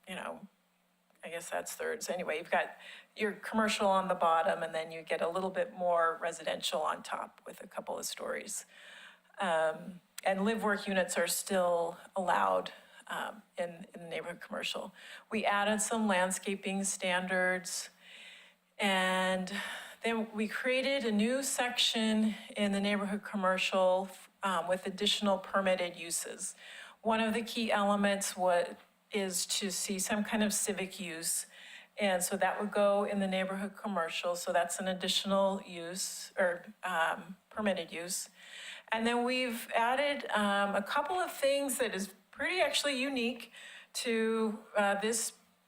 I guess that's thirds. Anyway, you've got your commercial on the bottom and then you get a little bit more residential on top with a couple of stories. And live-work units are still allowed in the neighborhood commercial. We added some landscaping standards, and then we created a new section in the neighborhood commercial with additional permitted uses. One of the key elements is to see some kind of civic use, and so that would go in the neighborhood commercial, so that's an additional use or permitted use. And then we've added a couple of things that is pretty actually unique to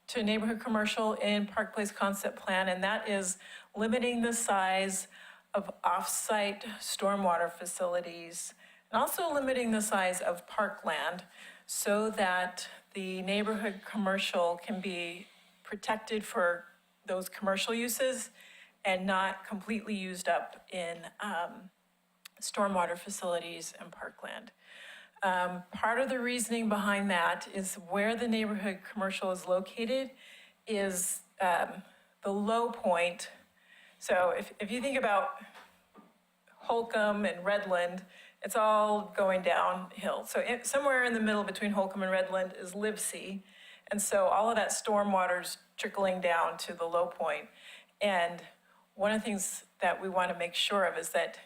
to neighborhood commercial in Park Place Concept Plan, and that is limiting the size of off-site stormwater facilities, and also limiting the size of parkland so that the neighborhood commercial can be protected for those commercial uses and not completely used up in stormwater facilities and parkland. Part of the reasoning behind that is where the neighborhood commercial is located is the low point. So if you think about Holcomb and Redland, it's all going downhill. So somewhere in the middle between Holcomb and Redland is Livesey. And so all of that stormwater's trickling down to the low point. And one of the things that we want to make sure of is that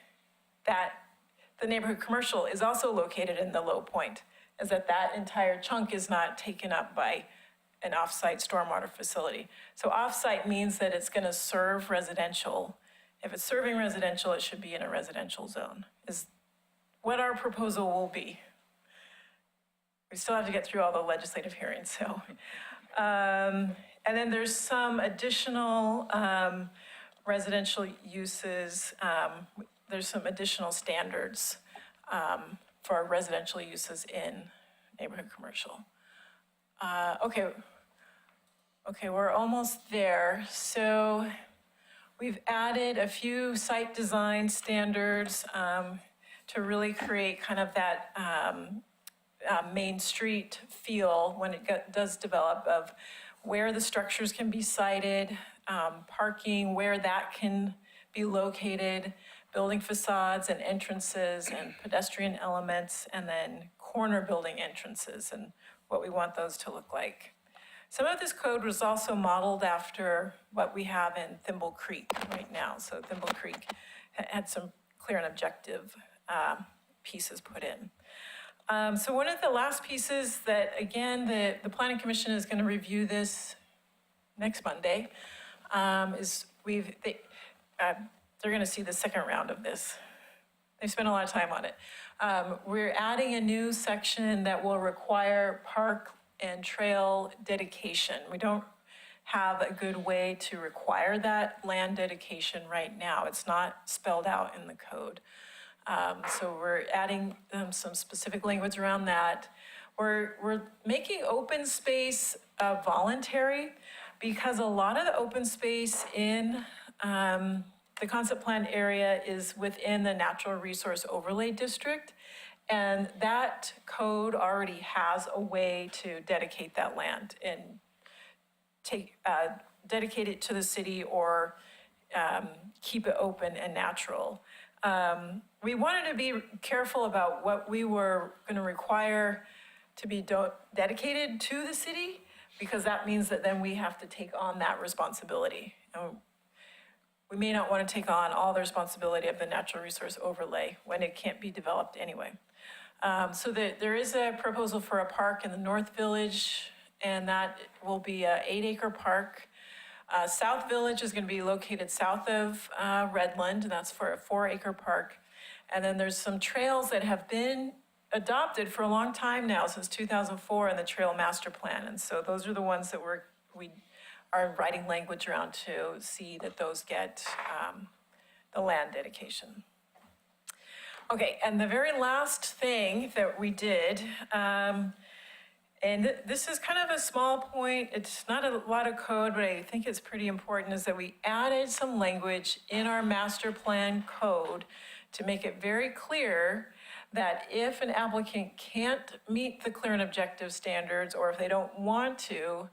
the neighborhood commercial is also located in the low point, is that entire chunk is not taken up by an off-site stormwater facility. So off-site means that it's going to serve residential. If it's serving residential, it should be in a residential zone, is what our proposal will be. We still have to get through all the legislative hearings, so. And then there's some additional residential uses. There's some additional standards for residential uses in neighborhood commercial. Okay, we're almost there. So we've added a few site design standards to really create kind of that Main Street feel when it does develop, of where the structures can be sited, parking, where that can be located, building facades and entrances and pedestrian elements, and then corner building entrances and what we want those to look like. Some of this code was also modeled after what we have in Thimble Creek right now. So Thimble Creek had some clear and objective pieces put in. So one of the last pieces that, again, the Planning Commission is going to review this next Monday, is they're going to see the second round of this. They've spent a lot of time on it. We're adding a new section that will require park and trail dedication. We don't have a good way to require that land dedication right now. It's not spelled out in the code. So we're adding some specific language around that. We're making open space voluntary, because a lot of the open space in the concept plan area is within the natural resource overlay district. And that code already has a way to dedicate that land and dedicate it to the city or keep it open and natural. We wanted to be careful about what we were going to require to be dedicated to the city, because that means that then we have to take on that responsibility. We may not want to take on all the responsibility of the natural resource overlay when it can't be developed anyway. So there is a proposal for a park in the North Village, and that will be an 8-acre park. South Village is going to be located south of Redland, and that's for a 4-acre park. And then there's some trails that have been adopted for a long time now, since 2004 in the Trail Master Plan. And so those are the ones that we are writing language around to see that those get the land dedication. Okay, and the very last thing that we did, and this is kind of a small point, it's not a lot of code, but I think it's pretty important, is that we added some language in our master plan code to make it very clear that if an applicant can't meet the clear and objective standards, or if they don't want to,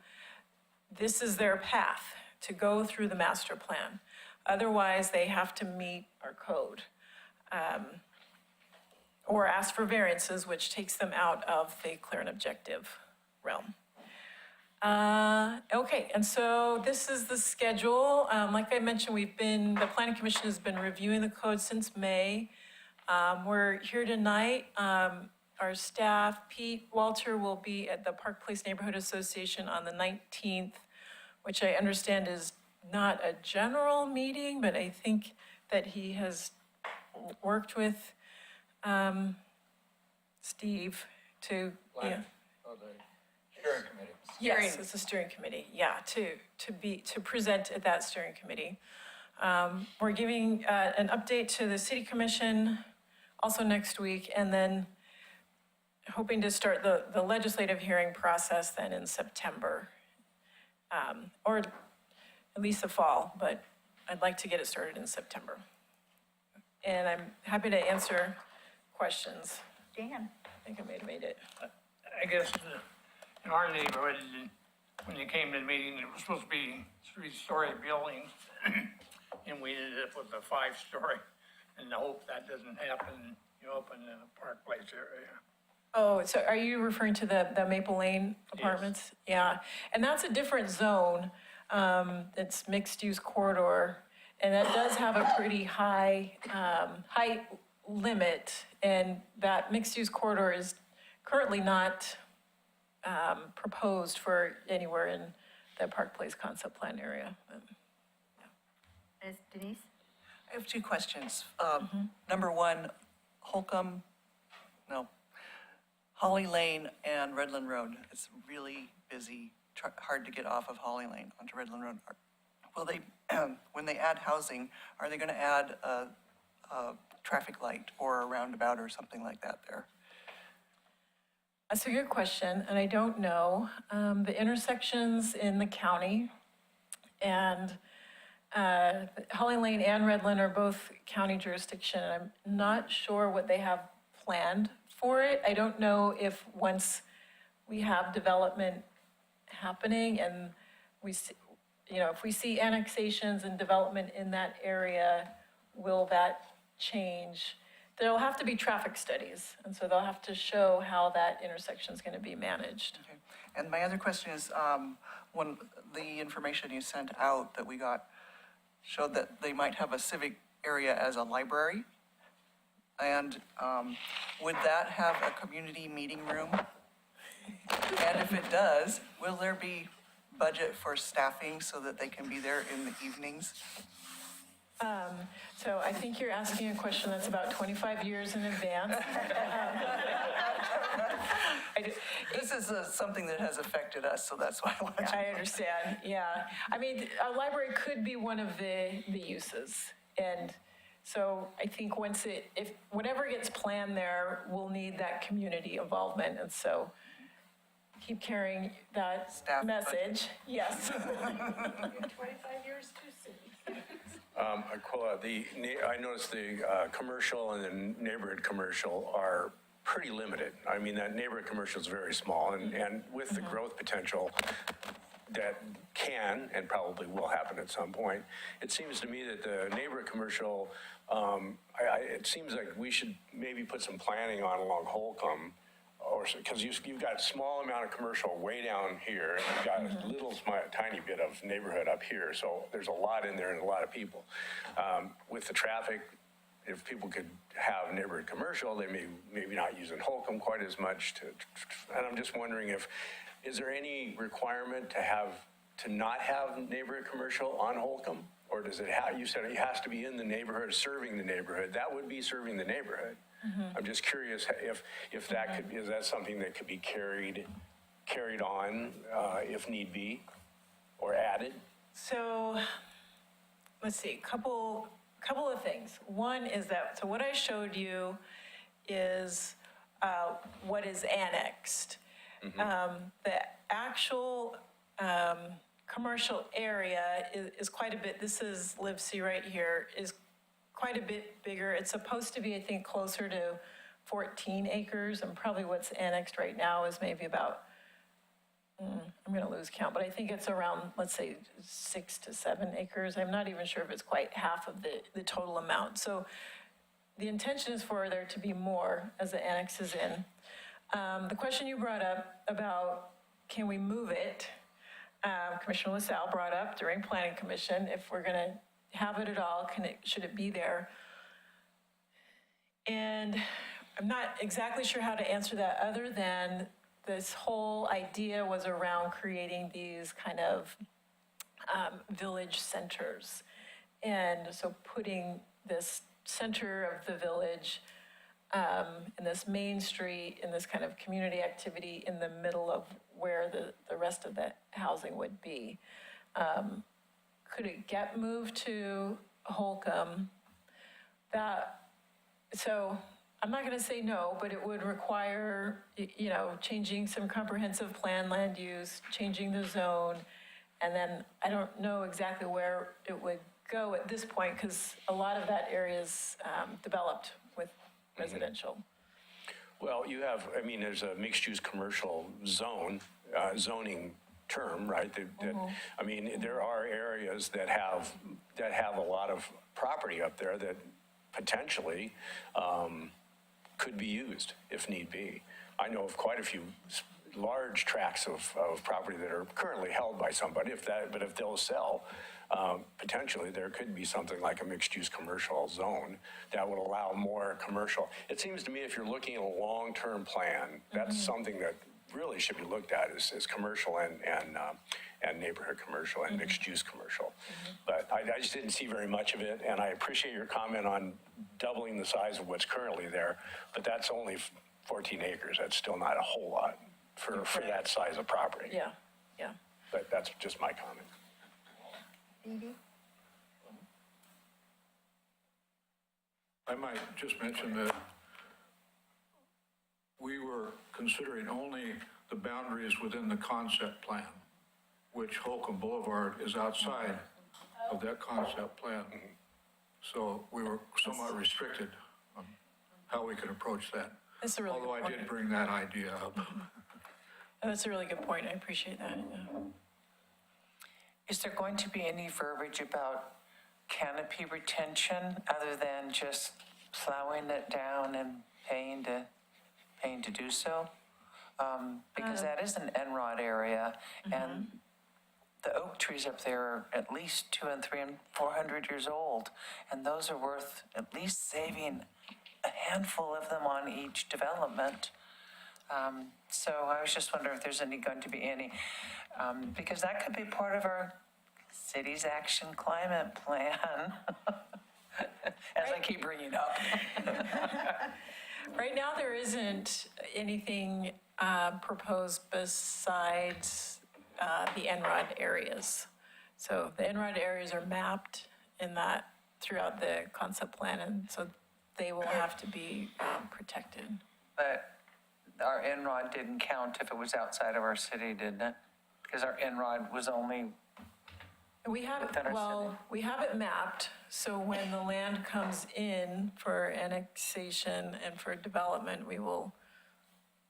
this is their path to go through the master plan. Otherwise, they have to meet our code. Or ask for variances, which takes them out of the clear and objective realm. Okay, and so this is the schedule. Like I mentioned, the Planning Commission has been reviewing the code since May. We're here tonight. Our staff, Pete Walter, will be at the Park Place Neighborhood Association on the 19th, which I understand is not a general meeting, but I think that he has worked with Steve to, yeah. Oh, the steering committee. Yes, it's a steering committee, yeah, to present at that steering committee. We're giving an update to the City Commission also next week, and then hoping to start the legislative hearing process then in September. or at least the fall, but I'd like to get it started in September. And I'm happy to answer questions. Dan? I think I may have made it. I guess in our neighborhood, when you came to the meeting, it was supposed to be 3-story buildings, and we ended up with a 5-story. And I hope that doesn't happen, up in the Park Place area. Oh, so are you referring to the Maple Lane apartments? Yeah, and that's a different zone. It's mixed-use corridor, and that does have a pretty high height limit, and that mixed-use corridor is currently not proposed for anywhere in the Park Place concept plan area. Ms. Denise? I have two questions. Number one, Holly Lane and Redland Road. It's really busy, hard to get off of Holly Lane onto Redland Road. Will they, when they add housing, are they going to add a traffic light or a roundabout or something like that there? That's a good question, and I don't know. The intersections in the county and Holly Lane and Redland are both county jurisdiction. I'm not sure what they have planned for it. I don't know if once we have development happening and we see, if we see annexations and development in that area, will that change? There'll have to be traffic studies, and so they'll have to show how that intersection is going to be managed. Okay. And my other question is, when the information you sent out that we got showed that they might have a civic area as a library, and would that have a community meeting room? And if it does, will there be budget for staffing so that they can be there in the evenings? So I think you're asking a question that's about 25 years in advance. This is something that has affected us, so that's why I wanted to. I understand, yeah. I mean, a library could be one of the uses. And so I think if whatever gets planned there, we'll need that community involvement. And so keep carrying that message. Yes. 25 years too soon. Aquila, I noticed the commercial and the neighborhood commercial are pretty limited. I mean, that neighborhood commercial is very small, and with the growth potential that can and probably will happen at some point, it seems to me that the neighborhood commercial, it seems like we should maybe put some planning on along Holcomb, because you've got a small amount of commercial way down here, and you've got a little tiny bit of neighborhood up here, so there's a lot in there and a lot of people. With the traffic, if people could have neighborhood commercial, they maybe not using Holcomb quite as much. And I'm just wondering is there any requirement to not have neighborhood commercial on Holcomb? Or does it have, you said it has to be in the neighborhood, serving the neighborhood. That would be serving the neighborhood. I'm just curious if that could be, is that something that could be carried on if need be, or added? So let's see, couple of things. One is that, so what I showed you is what is annexed. The actual commercial area is quite a bit, this is Live C right here, is quite a bit bigger. It's supposed to be, I think, closer to 14 acres, and probably what's annexed right now is maybe about, I'm going to lose count, but I think it's around, let's say, 6 to 7 acres. I'm not even sure if it's quite half of the total amount. So the intention is for there to be more as the annex is in. The question you brought up about can we move it, Commissioner LaSalle brought up during Planning Commission, if we're going to have it at all, should it be there? And I'm not exactly sure how to answer that, other than this whole idea was around creating these kind of village centers. And so putting this center of the village in this main street, in this kind of community activity in the middle of where the rest of the housing would be. Could it get moved to Holcomb? So I'm not going to say no, but it would require, changing some comprehensive plan land use, changing the zone, And then I don't know exactly where it would go at this point, because a lot of that area is developed with residential. Well, you have, I mean, there's a mixed-use commercial zone, zoning term, right? I mean, there are areas that have a lot of property up there that potentially could be used if need be. I know of quite a few large tracts of property that are currently held by somebody, but if they'll sell, potentially there could be something like a mixed-use commercial zone that would allow more commercial. It seems to me if you're looking at a long-term plan, that's something that really should be looked at is commercial and neighborhood commercial and mixed-use commercial. But I just didn't see very much of it, and I appreciate your comment on doubling the size of what's currently there, but that's only 14 acres. That's still not a whole lot for that size of property. Yeah, yeah. But that's just my comment. Edie? I might just mention that we were considering only the boundaries within the concept plan, which Holcomb Boulevard is outside of that concept plan. So we were somewhat restricted on how we could approach that. That's a really Although good I point. did bring that idea up. Oh, that's a really good point. I appreciate that. Yeah. Is there going to be any verbiage about canopy retention other than just plowing it down and paying to do so? Because that is an Enrod area, and the oak trees up there are at least 200 and 300 and 400 years old, and those are worth at least saving a handful of them on each development. So I was just wondering if there's going to be any, because that could be part of our city's action climate plan, as I keep bringing up. Right now, there isn't anything proposed besides the Enrod areas. So the Enrod areas are mapped in that throughout the concept plan, and so they will have to be protected. But our Enrod didn't count if it was outside of our city, didn't it? Because our Enrod was only We have it, within our well, we have it mapped, so when the land comes in for annexation and for development, we will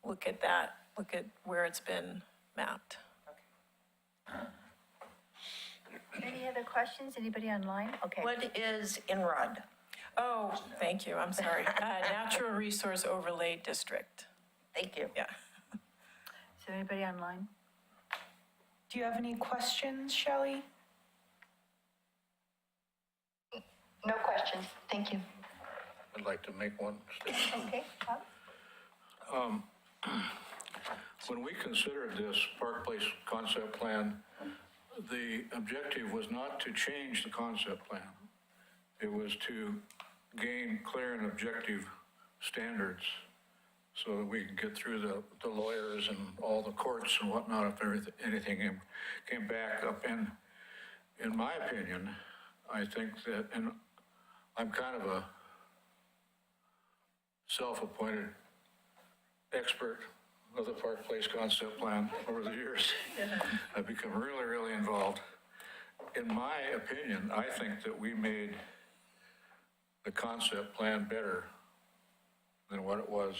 look at that, look at where it's been mapped. Any other questions? Anybody online? Okay. What is Inrod? Oh, thank you, I'm sorry. Natural Resource Overlay District. Thank you. Yeah. Is there anybody online? Do you have any questions, Shelley? No questions, thank you. I'd like to make one statement. Okay, Bob? When we considered this Park Place concept plan, the objective was not to change the concept plan. It was to gain clear and objective standards so that we could get through the lawyers and all the courts and whatnot if anything came back up. And in my opinion, I think that, and I'm kind of a self-appointed expert of the Park Place concept plan over the years. I've become really, really involved. In my opinion, I think that we made the concept plan better than what it was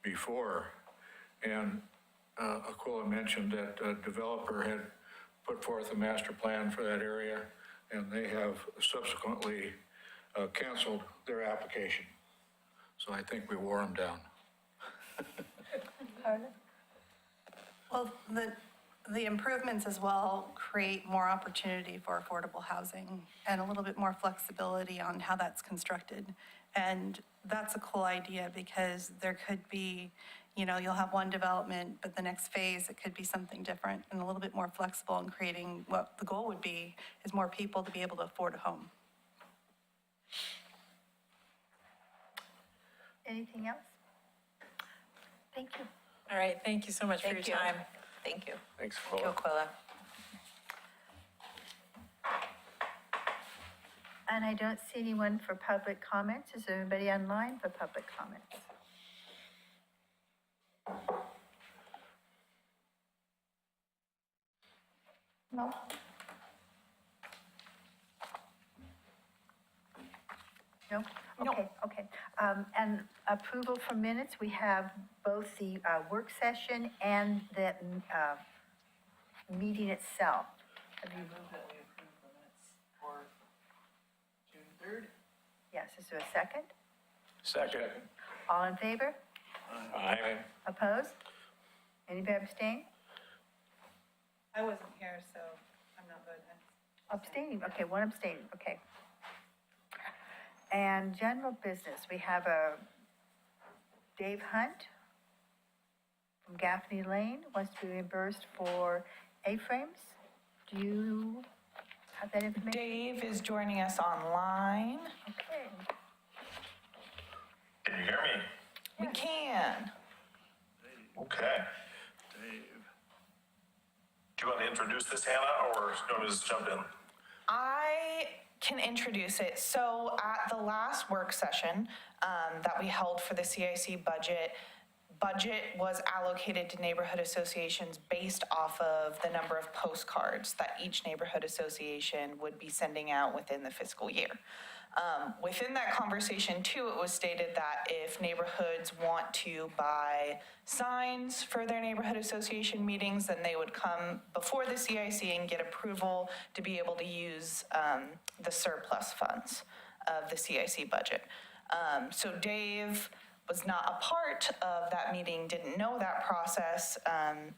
before. And Aquila mentioned that a developer had put forth a master plan for that area, and they have subsequently canceled their application. So I think we wore them down. Carla? Well, the improvements as well create more opportunity for affordable housing and a little bit more flexibility on how that's constructed. And that's a cool idea because there could be, you know, you'll have one development, but the next phase, it could be something different and a little bit more flexible in creating what the goal would be is more people to be able to afford a home. Anything else? Thank you. All right, thank you so much for your Thank you. time. Thank you. Thanks, Thank you, Aquila. Aquila. And I don't see anyone for public comments. Is there anybody online for public comments? No. No? No. Okay. And approval for minutes, we have both the work session and the meeting itself. Have you, Move that we approve the minutes for June 3rd. yes, is there a second? Second. All in favor? Aye. Opposed? Anybody abstain? I wasn't here, so I'm not voting. Abstaining, okay, one abstaining, okay. And general business, we have a Dave Hunt from Gaffney Lane, wants to be reimbursed for A-frames. Do you have that information? Dave is joining us online. Okay. Can you hear me? We can. Okay. Do you want to introduce this, Hannah, or do you want me to just jump in? I can introduce it. So at the last work session that we held for the CIC budget was allocated to neighborhood associations based off of the number of postcards that each neighborhood association would be sending out within the fiscal year. Within that conversation too, it was stated that if neighborhoods want to buy signs for their neighborhood association meetings, then they would come before the CIC and get approval to be able to use the surplus funds of the CIC budget. So Dave was not a part of that meeting, didn't know that process. And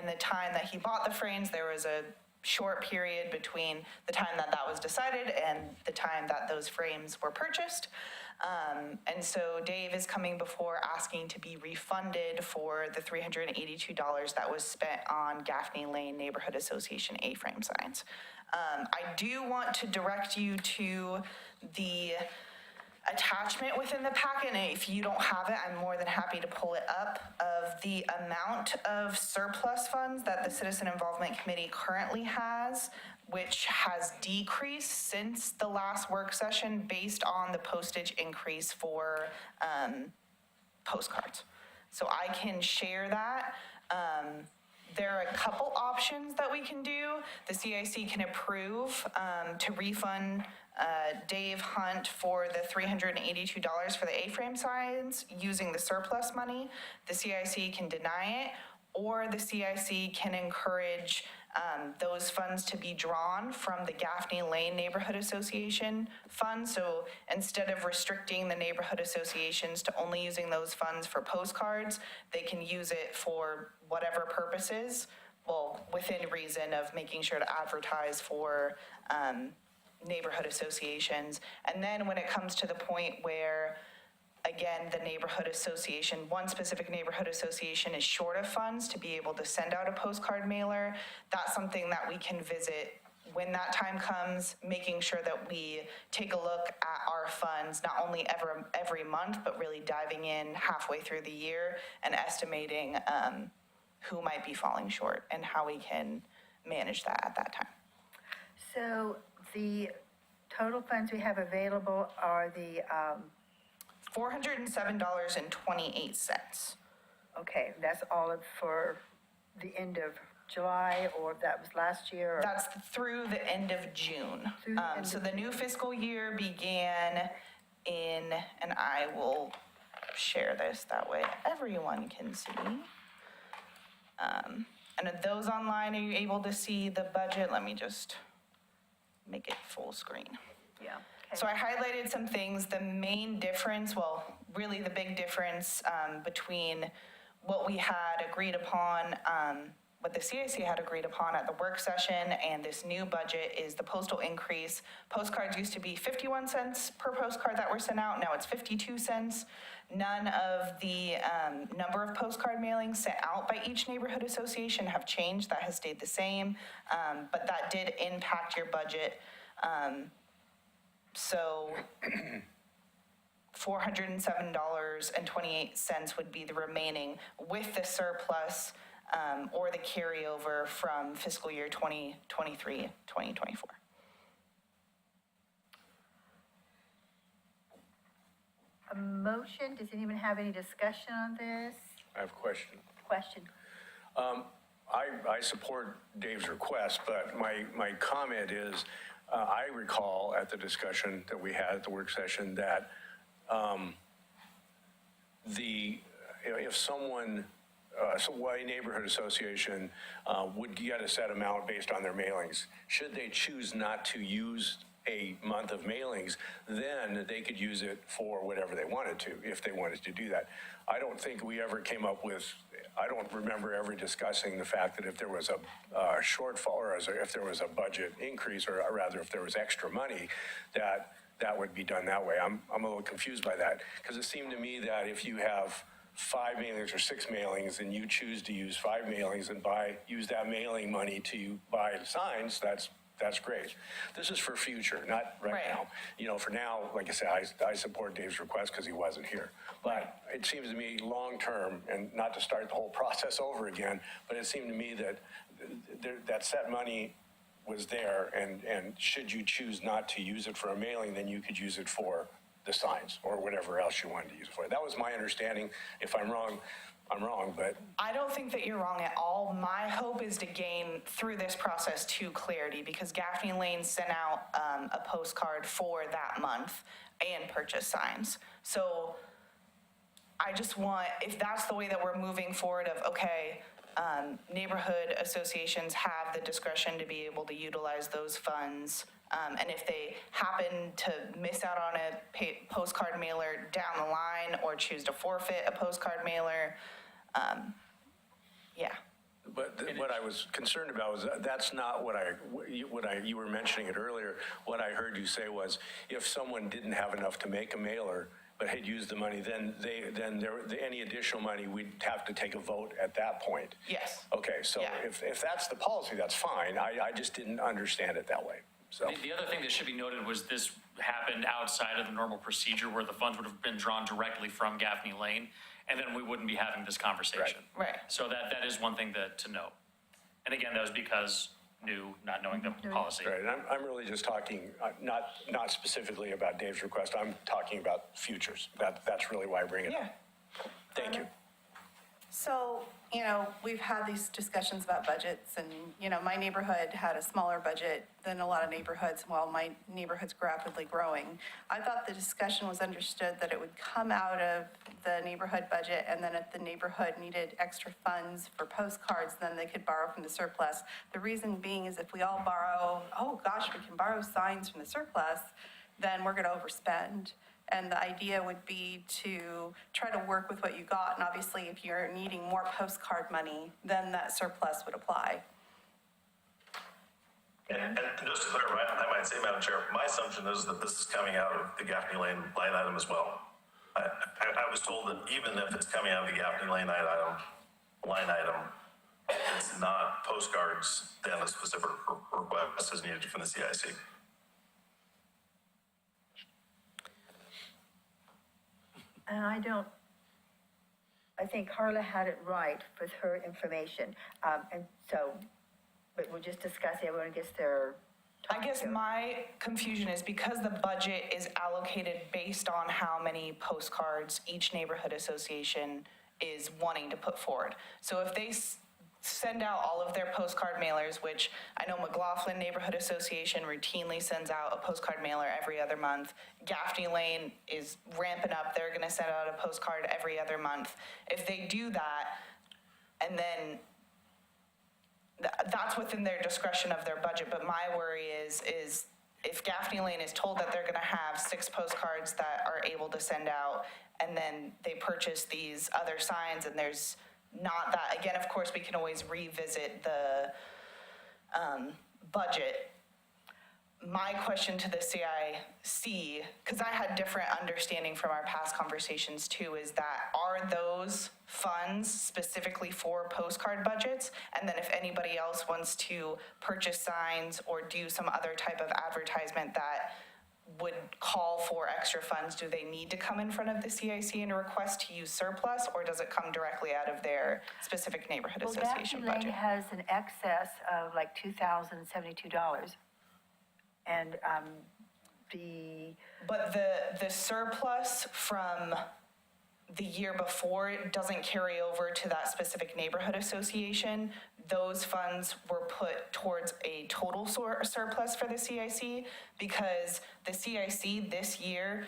the time that he bought the frames, there was a short period between the time that that was decided and the time that those frames were purchased. And so Dave is coming before asking to be refunded for the $382 that was spent on Gaffney Lane Neighborhood Association A-frame signs. I do want to direct you to the attachment within the packet, and if you don't have it, I'm more than happy to pull it up, of the amount of surplus funds that the Citizen Involvement Committee currently has, which has decreased since the last work session based on the postage increase for postcards. So I can share that. There are a couple options that we can do. The CIC can approve to refund Dave Hunt for the $382 for the A-frame signs using the surplus money. The CIC can deny it, or the CIC can encourage those funds to be drawn from the Gaffney Lane Neighborhood Association fund. So instead of restricting the neighborhood associations to only using those funds for postcards, they can use it for whatever purposes, well, within reason of making sure to advertise for neighborhood associations. And then when it comes to the point where, again, the neighborhood association, one specific neighborhood association is short of funds to be able to send out a postcard mailer, that's something that we can visit when that time comes, making sure that we take a look at our funds, not only every month, but really diving in halfway through the year and estimating who might be falling short and how we can manage that at that time. So the total funds we have available are the, $407.28. okay, that's all for the end of July, or that was last year? Or? That's through the end of June. Through the end So of the new fiscal year began in, and I will share this, that way everyone can see. And of those online, are you able to see the budget? Let me just make it full screen. Yeah. So I highlighted some things. The main difference, well, really the big difference between what we had agreed upon, what the CIC had agreed upon at the work session and this new budget is the postal increase. Postcards used to be 51 cents per postcard that were sent out. Now it's 52 cents. None of the number of postcard mailings sent out by each neighborhood association have changed. That has stayed the same, but that did impact your budget. So $407.28 would be the remaining with the surplus or the carryover from fiscal year 2023, 2024. A motion, does anyone have any discussion on this? I have a question. Question? I I support Dave's request, but my comment is, I recall at the discussion that we had at the work session that if someone, a neighborhood association would get a set amount based on their mailings, should they choose not to use a month of mailings, then they could use it for whatever they wanted to, if they wanted to do that. I don't think we ever came up with, I don't remember ever discussing the fact that if there was a shortfall, or if there was a budget increase, or rather if there was extra money, that would be done that way. I'm a little confused by that, because it seemed to me that if you have 5 mailings or 6 mailings and you choose to use 5 mailings and use that mailing money to buy signs, that's great. This is for future, not right now. You know, for now, like I said, I support Dave's request because he wasn't here. But it seems to me long-term, and not to start the whole process over again, but it seemed to me that that set money was there, and should you choose not to use it for a mailing, then you could use it for the signs or whatever else you wanted to use it for. That was my understanding. If I'm wrong, I'm wrong, but. I don't think that you're wrong at all. My hope is to gain through this process to clarity, because Gaffney Lane sent out a postcard for that month and purchased signs. So I just want, if that's the way that we're moving forward of, okay, neighborhood associations have the discretion to be able to utilize those funds. And if they happen to miss out on a postcard mailer down the line or choose to forfeit a postcard mailer, yeah. But what I was concerned about was that's not you were mentioning it earlier. What I heard you say was if someone didn't have enough to make a mailer but had used the money, then any additional money, we'd have to take a vote at that point. Yes. Okay, so if that's the policy, that's fine. I just didn't understand it that way. So The other thing that should be noted was this happened outside of the normal procedure where the funds would have been drawn directly from Gaffney Lane, and then we wouldn't be having this conversation. Right. So that is one thing to note. And again, that was because not knowing the policy. Right, and I'm really just talking, not specifically about Dave's request, I'm talking about futures. That's really why I bring it up. Thank you. So, you know, we've had these discussions about budgets, and, you know, my neighborhood had a smaller budget than a lot of neighborhoods, while my neighborhood's rapidly growing. I thought the discussion was understood that it would come out of the neighborhood budget, and then if the neighborhood needed extra funds for postcards, then they could borrow from the surplus. The reason being is if we all borrow, oh gosh, we can borrow signs from the surplus, then we're gonna overspend. And the idea would be to try to work with what you got, and obviously if you're needing more postcard money, then that surplus would apply. And just to clarify, I might say, Madam Chair, my assumption is that this is coming out of the Gaffney Lane line item as well. I was told that even if it's coming out of the Gaffney Lane line item, it's not postcards, then a specific request is needed from the CIC. And I think Carla had it right with her information. And so, but we're just discussing, everyone gets their. I guess my confusion is because the budget is allocated based on how many postcards each neighborhood association is wanting to put forward. So if they send out all of their postcard mailers, which I know McLaughlin Neighborhood Association routinely sends out a postcard mailer every other month. Gaffney Lane is ramping up. They're going to send out a postcard every other month. If they do that, and then that's within their discretion of their budget. But my worry is if Gaffney Lane is told that they're going to have 6 postcards that are able to send out, and then they purchase these other signs, and there's not that. Again, of course, we can always revisit the budget. My question to the CIC, because I had different understanding from our past conversations too, is that are those funds specifically for postcard budgets? And then if anybody else wants to purchase signs or do some other type of advertisement that would call for extra funds, do they need to come in front of the CIC and request to use surplus, or does it come directly out of their specific neighborhood association Gaffney budget? Lane has an excess of like $2,072. And But the surplus from the year before doesn't carry over to that specific neighborhood association. Those funds were put towards a total surplus for the CIC, because the CIC this year,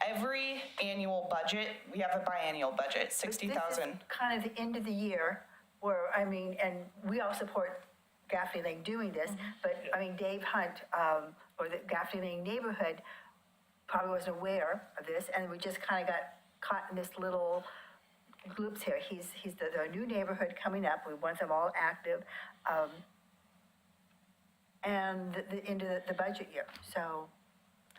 every annual budget, we have a biannual budget, 60,000. This is kind of the end of the year where, I mean, and we all support Gaffney Lane doing this, but I mean, Dave Hunt, or the Gaffney Lane neighborhood probably wasn't aware of this, and we just kind of got caught in this little groups here. He's the new neighborhood coming up. We want them all active. And the end of the budget year. So,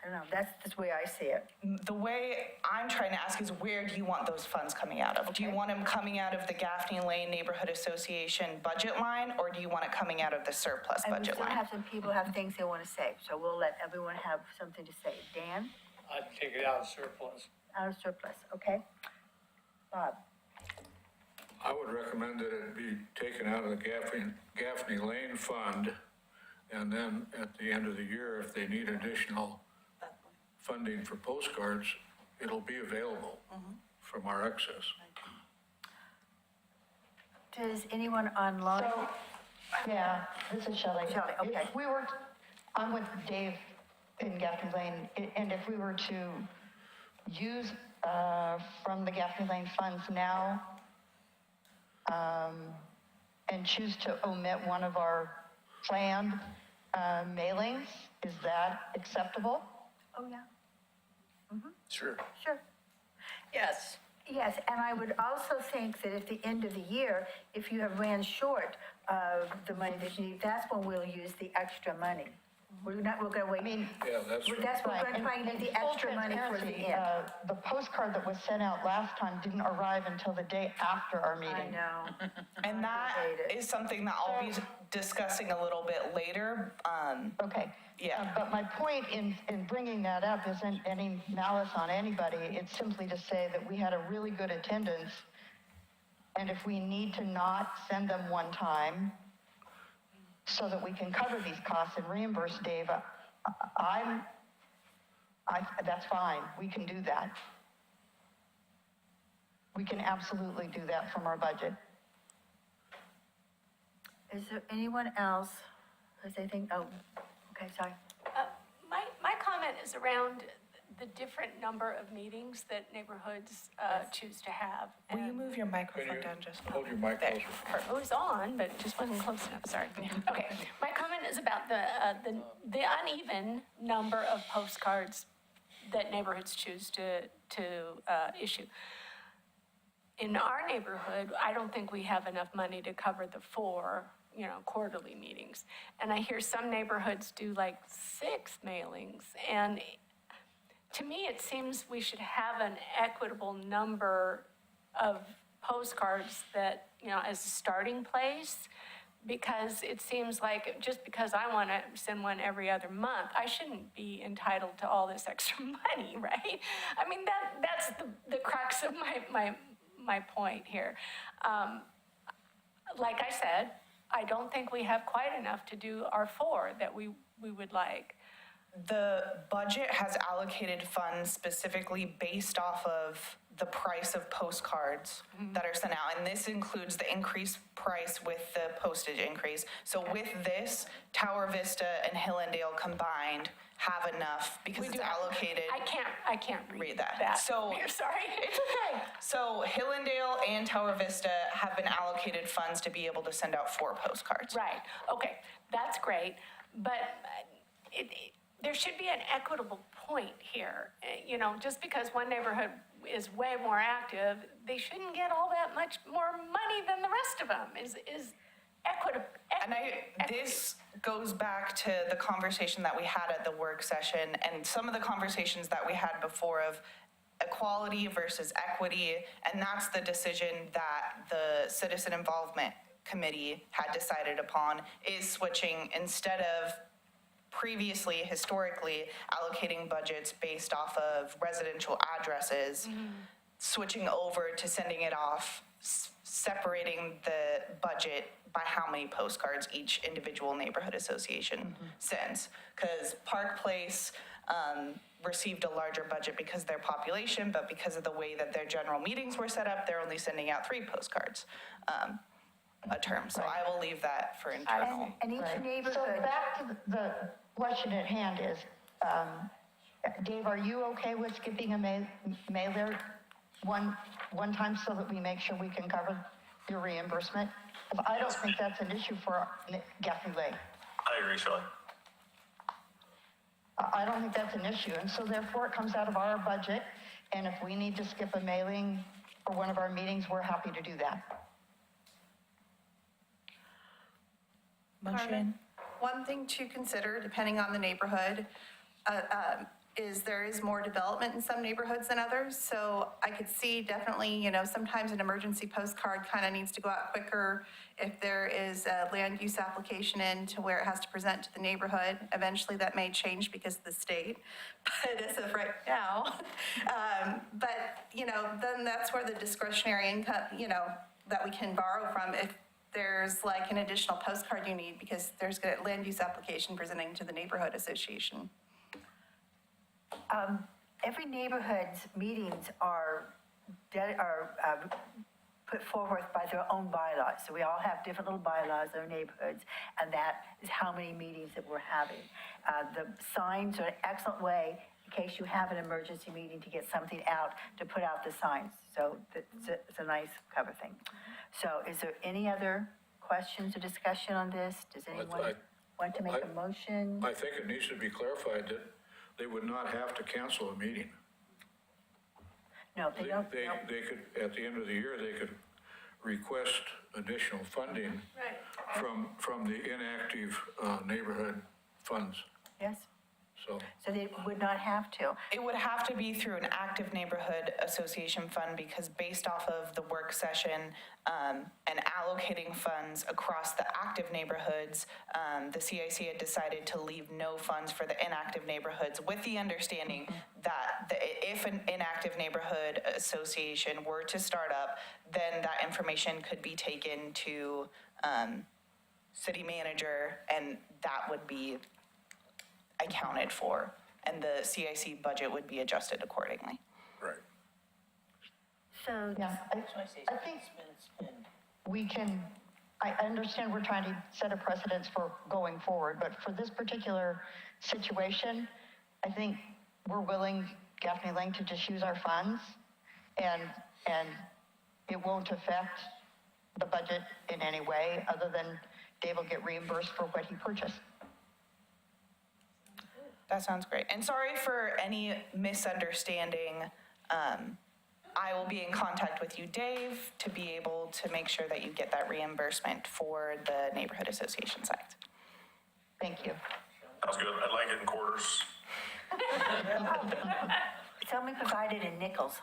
I don't know, that's the way I see it. The way I'm trying to ask is, where do you want those funds coming out of? Do you want them coming out of the Gaffney Lane Neighborhood Association budget line, or do you want it coming out of the surplus And we budget still line? have some people have things they want to say, so we'll let everyone have something to say. Dan, I'd take it out of surplus. out of surplus, okay? Bob? I would recommend that it be taken out of the Gaffney Lane Fund, and then at the end of the year, if they need additional funding for postcards, it'll be available from our excess. Does anyone online? Yeah, this is Shelley. Shelley, okay. If we were, I'm with Dave in Gaffney Lane, and if we were to use from the Gaffney Lane funds now, and choose to omit one of our planned mailings, is that acceptable? Oh, yeah. Sure. Sure. Yes. Yes, and I would also think that at the end of the year, if you have ran short of the money that you need, that's when we'll use the extra money. We're gonna wait. Yeah, that's right. That's what we're gonna try and get the full extra money for the transparency, end. The postcard that was sent out last time didn't arrive until the day after our meeting. I know. And that is something that I'll be discussing a little bit later. Okay. Yeah. But my point in bringing that up isn't any malice on anybody. It's simply to say that we had a really good attendance. And if we need to not send them one time so that we can cover these costs and reimburse Dave, that's fine. We can do that. We can absolutely do that from our budget. Is there anyone else? Does they think, oh, okay, sorry. My comment is around the different number of meetings that neighborhoods choose to have. Will you And move your microphone down just a Hold your mic There. closer. It was on, but it just wasn't close enough, sorry. Okay, my comment is about the uneven number of postcards that neighborhoods choose to issue. In our neighborhood, I don't think we have enough money to cover the 4, quarterly meetings. And I hear some neighborhoods do like 6 mailings. And to me, it seems we should have an equitable number of postcards that, as a starting place, because it seems like just because I want to send one every other month, I shouldn't be entitled to all this extra money, right? I mean, that's the crux of my point here. Like I said, I don't think we have quite enough to do our 4 that we would like. The budget has allocated funds specifically based off of the price of postcards that are sent out. And this includes the increased price with the postage increase. So with this, Tower Vista and Hillendale combined have enough because it's allocated. I can't read that. that. So I'm sorry. It's okay. So Hillendale and Tower Vista have been allocated funds to be able to send out 4 postcards. Right, okay, that's great, but there should be an equitable point here. Just because one neighborhood is way more active, they shouldn't get all that much more money than the rest of them, is equitable. And this goes back to the conversation that we had at the work session and some of the conversations that we had before of equality versus equity. And that's the decision that the Citizen Involvement Committee had decided upon, is switching, instead of previously, historically, allocating budgets based off of residential addresses, switching over to sending it off, separating the budget by how many postcards each individual neighborhood association sends. Because Park Place, received a larger budget because of their population, but because of the way that their general meetings were set up, they're only sending out 3 postcards a term. So I will leave that for internal. And each So neighborhood, back to the question at hand is, Dave, are you okay with skipping a mailer one time so that we make sure we can cover your reimbursement? 'Cause I don't think that's an issue for Gaffney Lane. I agree, Shelley. I don't think that's an issue, and so therefore it comes out of our budget, and if we need to skip a mailing for one of our meetings, we're happy to do that. Motion. One thing to consider, depending on the neighborhood, is there is more development in some neighborhoods than others. So I could see definitely, sometimes an emergency postcard kind of needs to go out quicker if there is a land use application in to where it has to present to the neighborhood. Eventually that may change because of the state, but as of right now. Then that's where the discretionary income, that we can borrow from if there's like an additional postcard you need because there's a land use application presenting to the neighborhood association. every neighborhood's meetings are put forward by their own bylaws. So we all have different little bylaws in our neighborhoods, and that is how many meetings that we're having. The signs are an excellent way, in case you have an emergency meeting, to get something out, to put out the signs. So it's a nice cover thing. So is there any other questions or discussion on this? Does anyone want to make a motion? I think it needs to be clarified that they would not have to cancel a meeting. No, they don't. They could, at the end of the year, they could request additional funding from the inactive neighborhood funds. Yes. So they would not have to. It would have to be through an active neighborhood association fund, because based off of the work session and allocating funds across the active neighborhoods, the CIC had decided to leave no funds for the inactive neighborhoods, with the understanding that if an inactive neighborhood association were to start up, then that information could be taken to city manager, and that would be accounted for, and the CIC budget would be adjusted accordingly. Right. So, yeah, I think we can, I understand we're trying to set a precedence for going forward, but for this particular situation, I think we're willing, Gaffney Lane, to just use our funds, and it won't affect the budget in any way, other than Dave will get reimbursed for what he purchased. That sounds great. And sorry for any misunderstanding. I will be in contact with you, Dave, to be able to make sure that you get that reimbursement for the neighborhood association site. Thank you. Sounds good. I'd like it in quarters. It's only provided in nickels.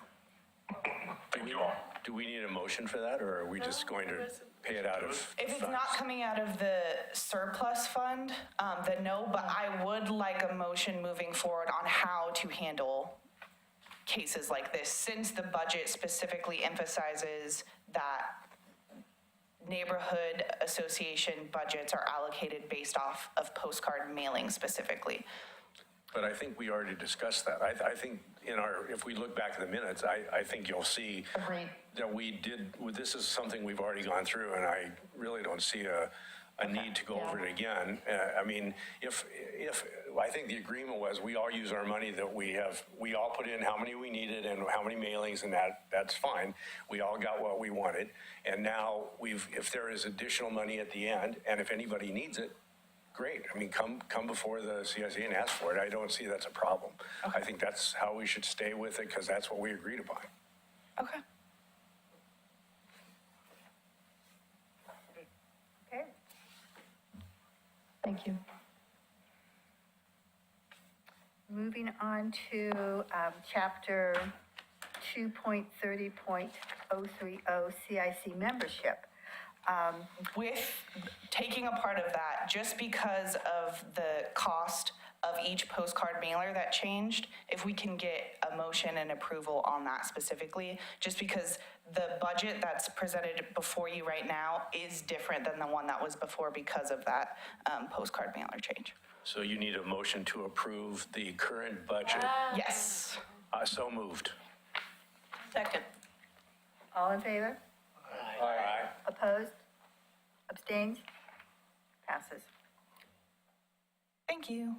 Thank you all. Do we need a motion for that, or are we just going to pay it out of If it's funds? not coming out of the surplus fund, then no, but I would like a motion moving forward on how to handle cases like this, since the budget specifically emphasizes that neighborhood association budgets are allocated based off of postcard mailing specifically. But I think we already discussed that. I think if we look back at the minutes, I think you'll see that we did, this is something we've already gone through, and I really don't see a need to go over it again. I mean, I think the agreement was we all use our money that we all put in how many we needed and how many mailings, and that's fine. We all got what we wanted. And now if there is additional money at the end, and if anybody needs it, great. I mean, come before the CIC and ask for it. I don't see that's a problem. Okay. I think that's how we should stay with it, because that's what we agreed upon. Okay. Okay. Thank you. Moving on to chapter 2.30.030 CIC membership. With taking a part of that, just because of the cost of each postcard mailer that changed, if we can get a motion and approval on that specifically, just because the budget that's presented before you right now is different than the one that was before because of that postcard mailer change. So you need a motion to approve the current budget. Yes. So moved. Second. All in favor? Aye. Opposed? Abstained? Passes. Thank you.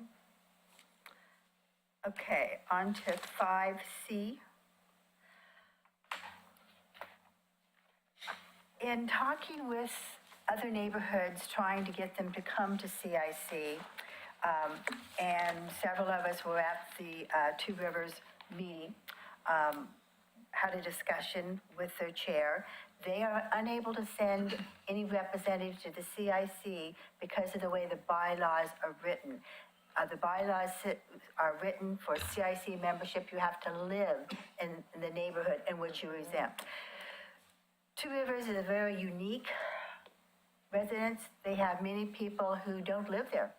Okay, on to 5C. In talking with other neighborhoods, trying to get them to come to CIC, and several of us were at the Two Rivers meeting, had a discussion with their chair. They are unable to send any representative to the CIC because of the way the bylaws are written. The bylaws are written for CIC membership. You have to live in the neighborhood in which you exempt. Two Rivers is a very unique residence. They have many people who don't live there.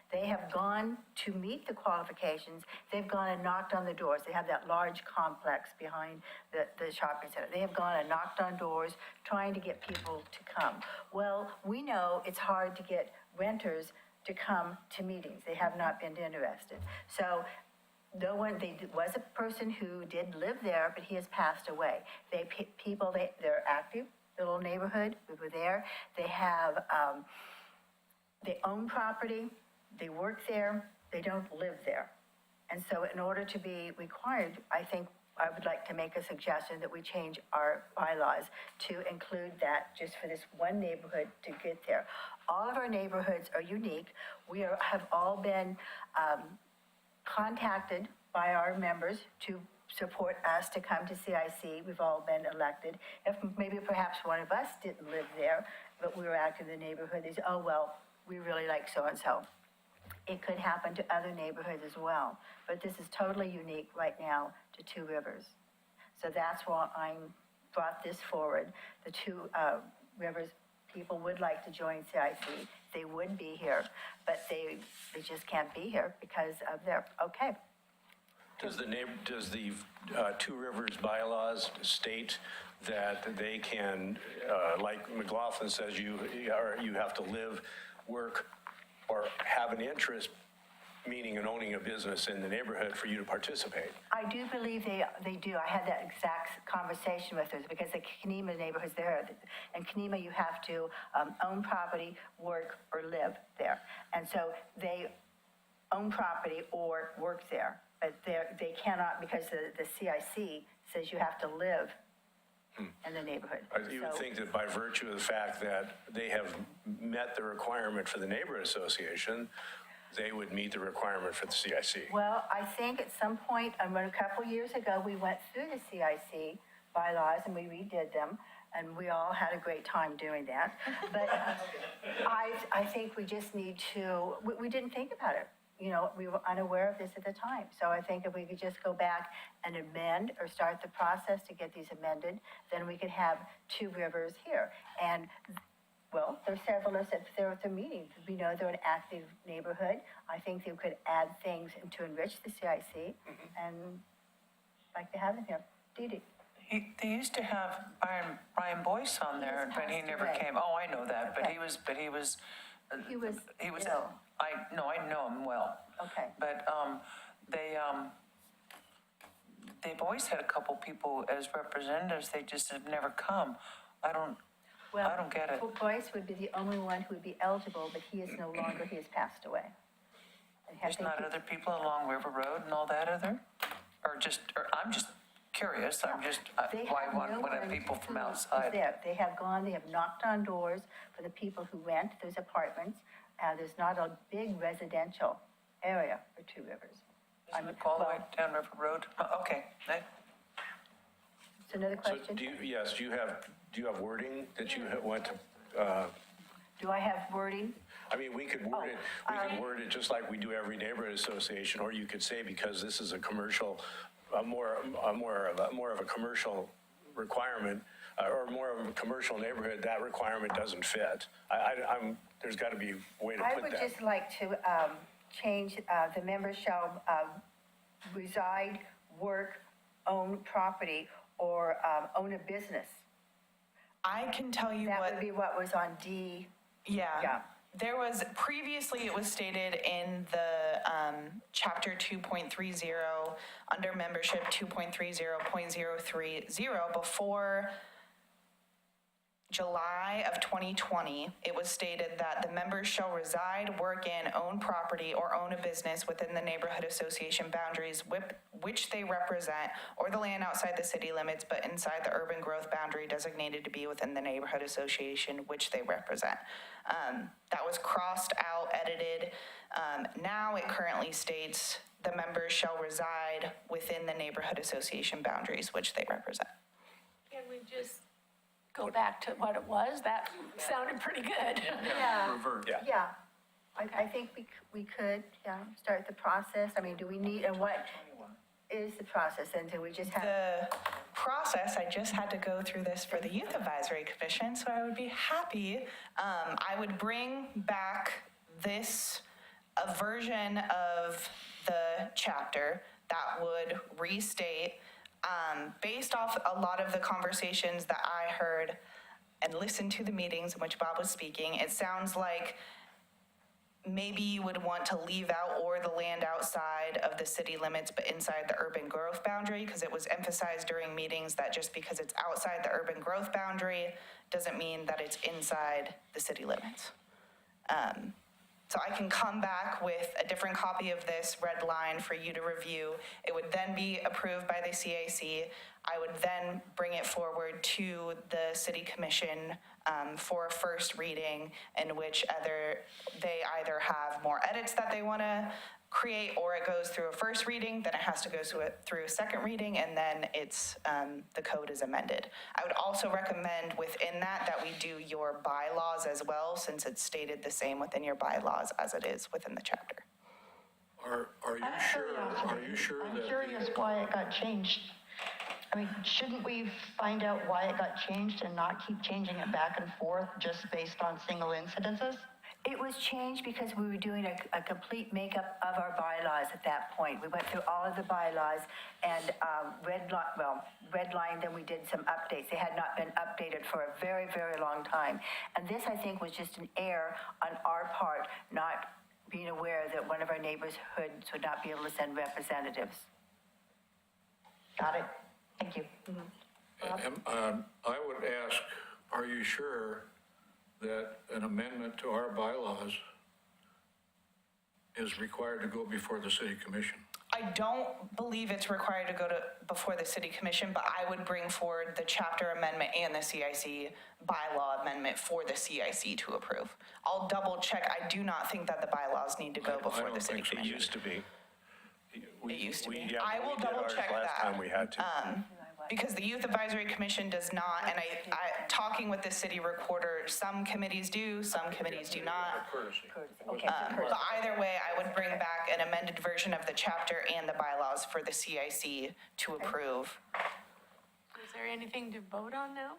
They have gone to meet the qualifications. They've gone and knocked on the doors. They have that large complex behind the shopping center. They have gone and knocked on doors trying to get people to come. Well, we know it's hard to get renters to come to meetings. They have not been interested. So no one, there was a person who did live there, but he has passed away. They're active, the little neighborhood, we were there. They have, they own property, they work there, they don't live there. And so in order to be required, I think I would like to make a suggestion that we change our bylaws to include that just for this one neighborhood to get there. All of our neighborhoods are unique. Have all been contacted by our members to support us to come to CIC. We've all been elected. If maybe perhaps one of us didn't live there, but we were active in the neighborhood, they say, oh, well, we really like so-and-so. It could happen to other neighborhoods as well. But this is totally unique right now to Two Rivers. So that's why I brought this forward. The Two Rivers people would like to join CIC. They would be here, but they just can't be here because of their, okay. Does the Two Rivers bylaws state that they can, like McLaughlin says, you have to live, work, or have an interest, meaning in owning a business in the neighborhood for you to participate? I do believe they do. I had that exact conversation with them because the Kenema neighborhood's there. In Kenema, you have to own property, work, or live there. And so they own property or work there. But they cannot, because the CIC says you have to live in the neighborhood. You would think that by virtue of the fact that they have met the requirement for the neighborhood association, they would meet the requirement for the CIC. Well, I think at some point, a couple years ago, we went through the CIC bylaws and we redid them, and we all had a great time doing that. But I think we just need to, we didn't think about it. You know, we were unaware of this at the time. So I think if we could just go back and amend or start the process to get these amended, then we could have Two Rivers here. And, well, there's several of us that they're at the meeting. We know they're an active neighborhood. I think they could add things to enrich the CIC, and like to have them here. Dee Dee. They used to have Brian Boyce on there, but he never came. Oh, I know that, but Okay. he was ill. I know him well. Okay. But they've always had a couple people as representatives, they just have never come. I don't get it. Well, Boyce would be the only one who would be eligible, but he is no longer, he has passed away. There's not other people along River Road and all that, are there? Or I'm just curious, They why have one no would have one people from who is outside? there. They have gone, they have knocked on doors for the people who rent those apartments. There's not a big residential area for Two Rivers. Doesn't it go all the way down River Road? Okay. So another So question? do you have wording that you want to, Do I have wording? I mean, we could word it just like we do every neighborhood association, or you could say, because this is a commercial, more of a commercial requirement, or more of a commercial neighborhood, that requirement doesn't fit. There's got to be a way to I put would that. just like to change, the members shall reside, work, own property, or own a business. I can tell you That what. would be what was on D. Yeah. Previously it was stated in the chapter 2.30 under membership 2.30.030 before July of 2020, it was stated that the members shall reside, work in, own property, or own a business within the neighborhood association boundaries which they represent, or the land outside the city limits, but inside the urban growth boundary designated to be within the neighborhood association which they represent. That was crossed out, edited. Now it currently states the members shall reside within the neighborhood association boundaries which they represent. Can we just go back to what it was? That sounded pretty good. Yeah. Revert. Yeah, I think we could, start the process. I mean, do we need, and what is the process? And do we just have? The process, I just had to go through this for the Youth Advisory Commission, so I would be happy. I would bring back a version of the chapter that would restate, based off a lot of the conversations that I heard and listened to the meetings in which Bob was speaking, it sounds like maybe you would want to leave out or the land outside of the city limits but inside the urban growth boundary, because it was emphasized during meetings that just because it's outside the urban growth boundary doesn't mean that it's inside the city limits. So I can come back with a different copy of this red line for you to review. It would then be approved by the CIC. I would then bring it forward to the city commission for a first reading, in which they either have more edits that they want to create, or it goes through a first reading, then it has to go through a second reading, and then the code is amended. I would also recommend within that we do your bylaws as well, since it's stated the same within your bylaws as it is within the chapter. Are you sure I'm that curious why it got changed. I mean, shouldn't we find out why it got changed and not keep changing it back and forth just based on single incidences? It was changed because we were doing a complete makeup of our bylaws at that point. We went through all of the bylaws and redlined them. We did some updates. They had not been updated for a very, very long time. And this, I think, was just an error on our part, not being aware that one of our neighborhoods would not be able to send representatives. Got it. Thank you. I would ask, are you sure that an amendment to our bylaws is required to go before the city commission? I don't believe it's required to go before the city commission, but I would bring forward the chapter amendment and the CIC bylaw amendment for the CIC to approve. I'll double check. I do not think that the bylaws need to go before the city commission. It used to be. It used to be. Yeah, I will we did double ours check last that. time we had to. Because the Youth Advisory Commission does not, and talking with the city recorder, some committees do, some committees do not. Okay. But either way, I would bring back an amended version of the chapter and the bylaws for the CIC to approve. Is there anything to vote on now?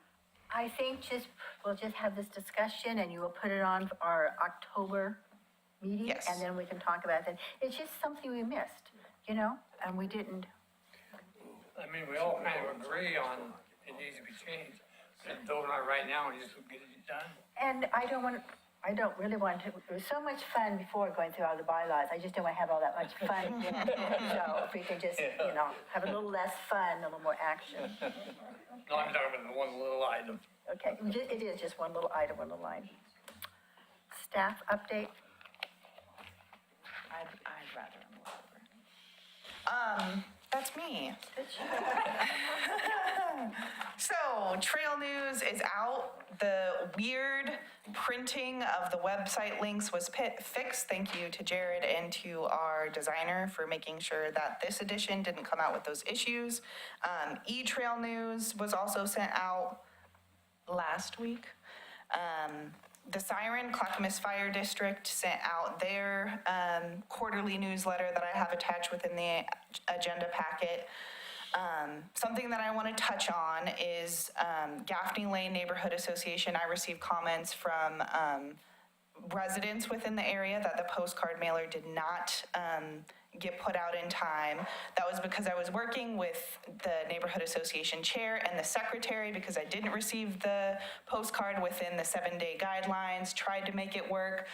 I think we'll just have this discussion and you will put it on our October meeting. Yes. And then we can talk about it. It's just something we missed, and we didn't. I mean, we all kind of agree on it needs to be changed. And vote on it right now and just get it done. And I don't really want to, it was so much fun before going through all the bylaws. I just don't want to have all that much fun, So if we could just, have a little less fun, a little more action. No, I'm talking about the one little item. Okay, it is just one little item, one little line. Staff update? I'd rather move over. That's me. So, Trail News is out. The weird printing of the website links was fixed. Thank you to Jared and to our designer for making sure that this edition didn't come out with those issues. E-Trail News was also sent out last week. The Siren Clackamas Fire District sent out their quarterly newsletter that I have attached within the agenda packet. Something that I want to touch on is Gaffney Lane Neighborhood Association. I received comments from residents within the area that the postcard mailer did not get put out in time. That was because I was working with the neighborhood association chair and the secretary because I didn't receive the postcard within the 7-day guidelines, tried to make it work.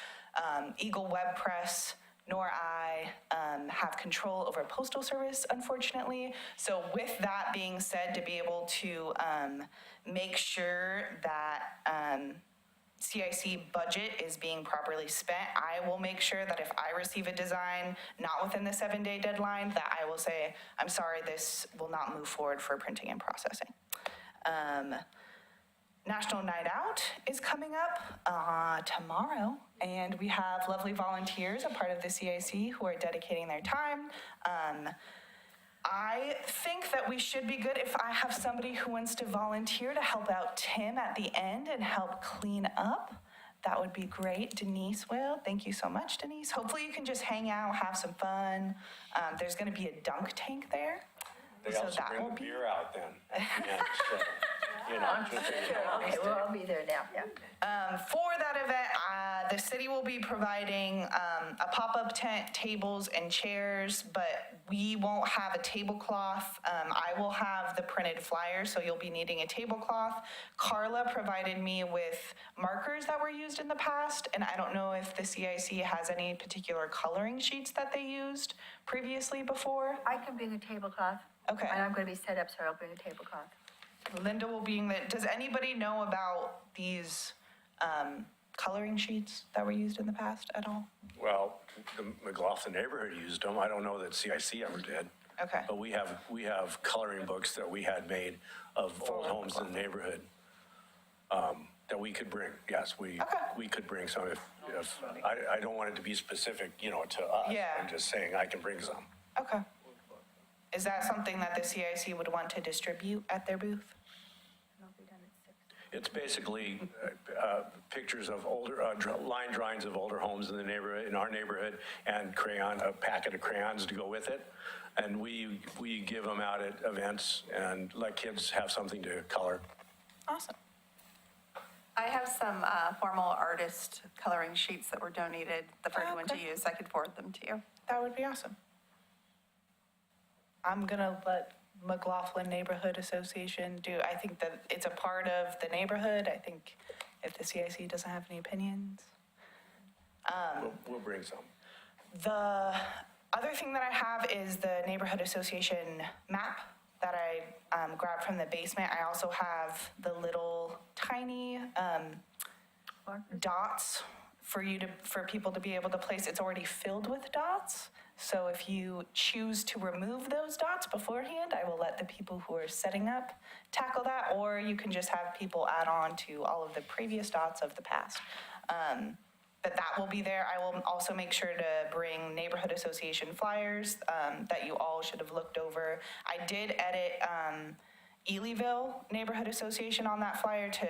Eagle Web Press nor I have control over postal service, unfortunately. So with that being said, to be able to make sure that CIC budget is being properly spent, I will make sure that if I receive a design not within the 7-day deadline, that I will say, I'm sorry, this will not move forward for printing and processing. National Night Out is coming up tomorrow, and we have lovely volunteers, a part of the CIC, who are dedicating their time. I think that we should be good if I have somebody who wants to volunteer to help out Tim at the end and help clean up. That would be great. Denise will. Thank you so much, Denise. Hopefully you can just hang out, have some fun. There's going to be a dunk tank there. They So also that bring will the be- beer out then. Yeah, so, you know, just so you know. Okay, we'll all be there now, yeah. For that event, the city will be providing a pop-up tent, tables, and chairs, but we won't have a tablecloth. I will have the printed flyers, so you'll be needing a tablecloth. Carla provided me with markers that were used in the past, and I don't know if the CIC has any particular coloring sheets that they used previously before. I can bring a tablecloth. Okay. And I'm going to be set up, so I'll bring a tablecloth. Linda will be in the, does anybody know about these coloring sheets that were used in the past at all? Well, the McLaughlin neighborhood used them. I don't know that CIC ever did. Okay. But we have coloring books that we had made of old homes in the neighborhood that we could bring. Yes, we could bring some if I don't want it to be specific, you know, to us. Yeah. I'm just saying I can bring some. Okay. Is that something that the CIC would want to distribute at their booth? It's basically pictures of older, line drawings of older homes in the neighborhood, in our neighborhood, and a packet of crayons to go with it. And we give them out at events and let kids have something to color. Awesome. I have some formal artist coloring sheets that were donated for anyone to use. I could forward them to you. That would be awesome. I'm gonna let McLaughlin Neighborhood Association do, I think that it's a part of the neighborhood. I think if the CIC doesn't have any opinions. We'll bring some. The other thing that I have is the neighborhood association map that I grabbed from the basement. I also have the little tiny dots for people to be able to place. It's already filled with dots. So if you choose to remove those dots beforehand, I will let the people who are setting up tackle that, or you can just have people add on to all of the previous dots of the past. But that will be there. I will also make sure to bring neighborhood association flyers that you all should have looked over. I did edit Elyville Neighborhood Association on that flyer to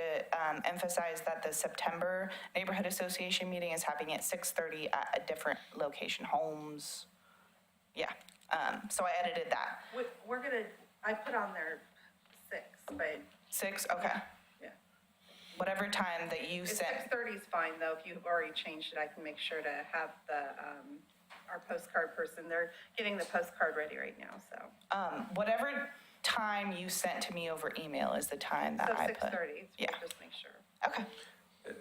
emphasize that the September Neighborhood Association meeting is happening at 6:30 at a different location, Holmes. Yeah, so I edited that. We're gonna, I put on there 6, but 6, okay. yeah. Whatever time that you sent. 6:30 is fine, though. If you've already changed it, I can make sure to have our postcard person, they're getting the postcard ready right now, so. Whatever time you sent to me over email is the time that I put. So 6:30, Yeah. we'll just make sure. Okay.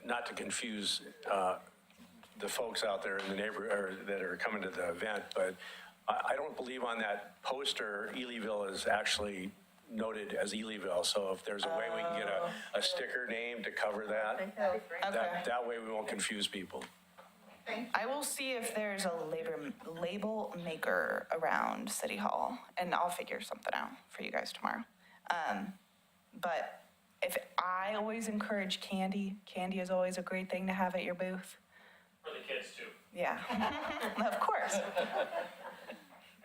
Not to confuse the folks out there in the neighborhood or that are coming to the event, but I don't believe on that poster, Elyville is actually noted as Elyville. So if there's a way we can get a sticker name to cover that, that way we won't confuse people. I will see if there's a label maker around City Hall, and I'll figure something out for you guys tomorrow. But if I always encourage candy is always a great thing to have at your booth. For the kids too. Yeah, of course.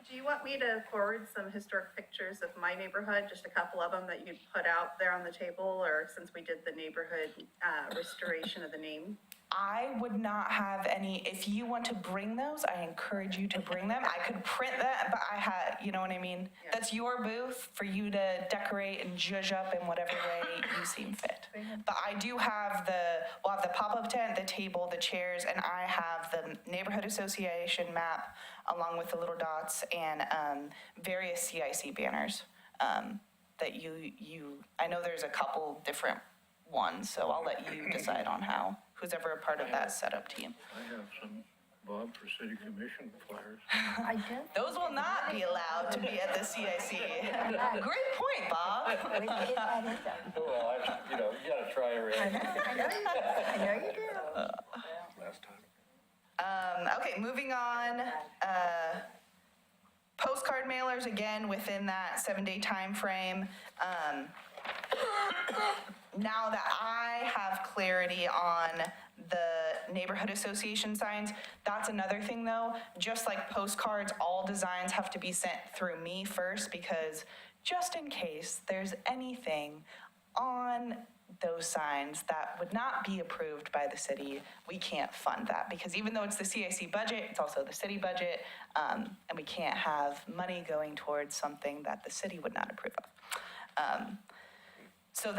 Do you want me to forward some historic pictures of my neighborhood, just a couple of them that you'd put out there on the table, or since we did the neighborhood restoration of the name? I would not have any, if you want to bring those, I encourage you to bring them. I could print that, but I had, you know what I mean? That's your booth for you to decorate and zhuzh up in whatever way you seem fit. But I do have we'll have the pop-up tent, the table, the chairs, and I have the neighborhood association map along with the little dots and various CIC banners that I know there's a couple different ones, so I'll let you decide on who's ever a part of that setup team. I have some Bob for city commission flyers. I do. Those will not be allowed to be at the CIC. Great point, Bob. We can get that in there. Well, you gotta try everything. I know you do. Last time. Okay, moving on. Postcard mailers, again, within that 7-day time frame. Now that I have clarity on the neighborhood association signs, that's another thing though. Just like postcards, all designs have to be sent through me first, because just in case there's anything on those signs that would not be approved by the city, we can't fund that, because even though it's the CIC budget, it's also the city budget, and we can't have money going towards something that the city would not approve of. So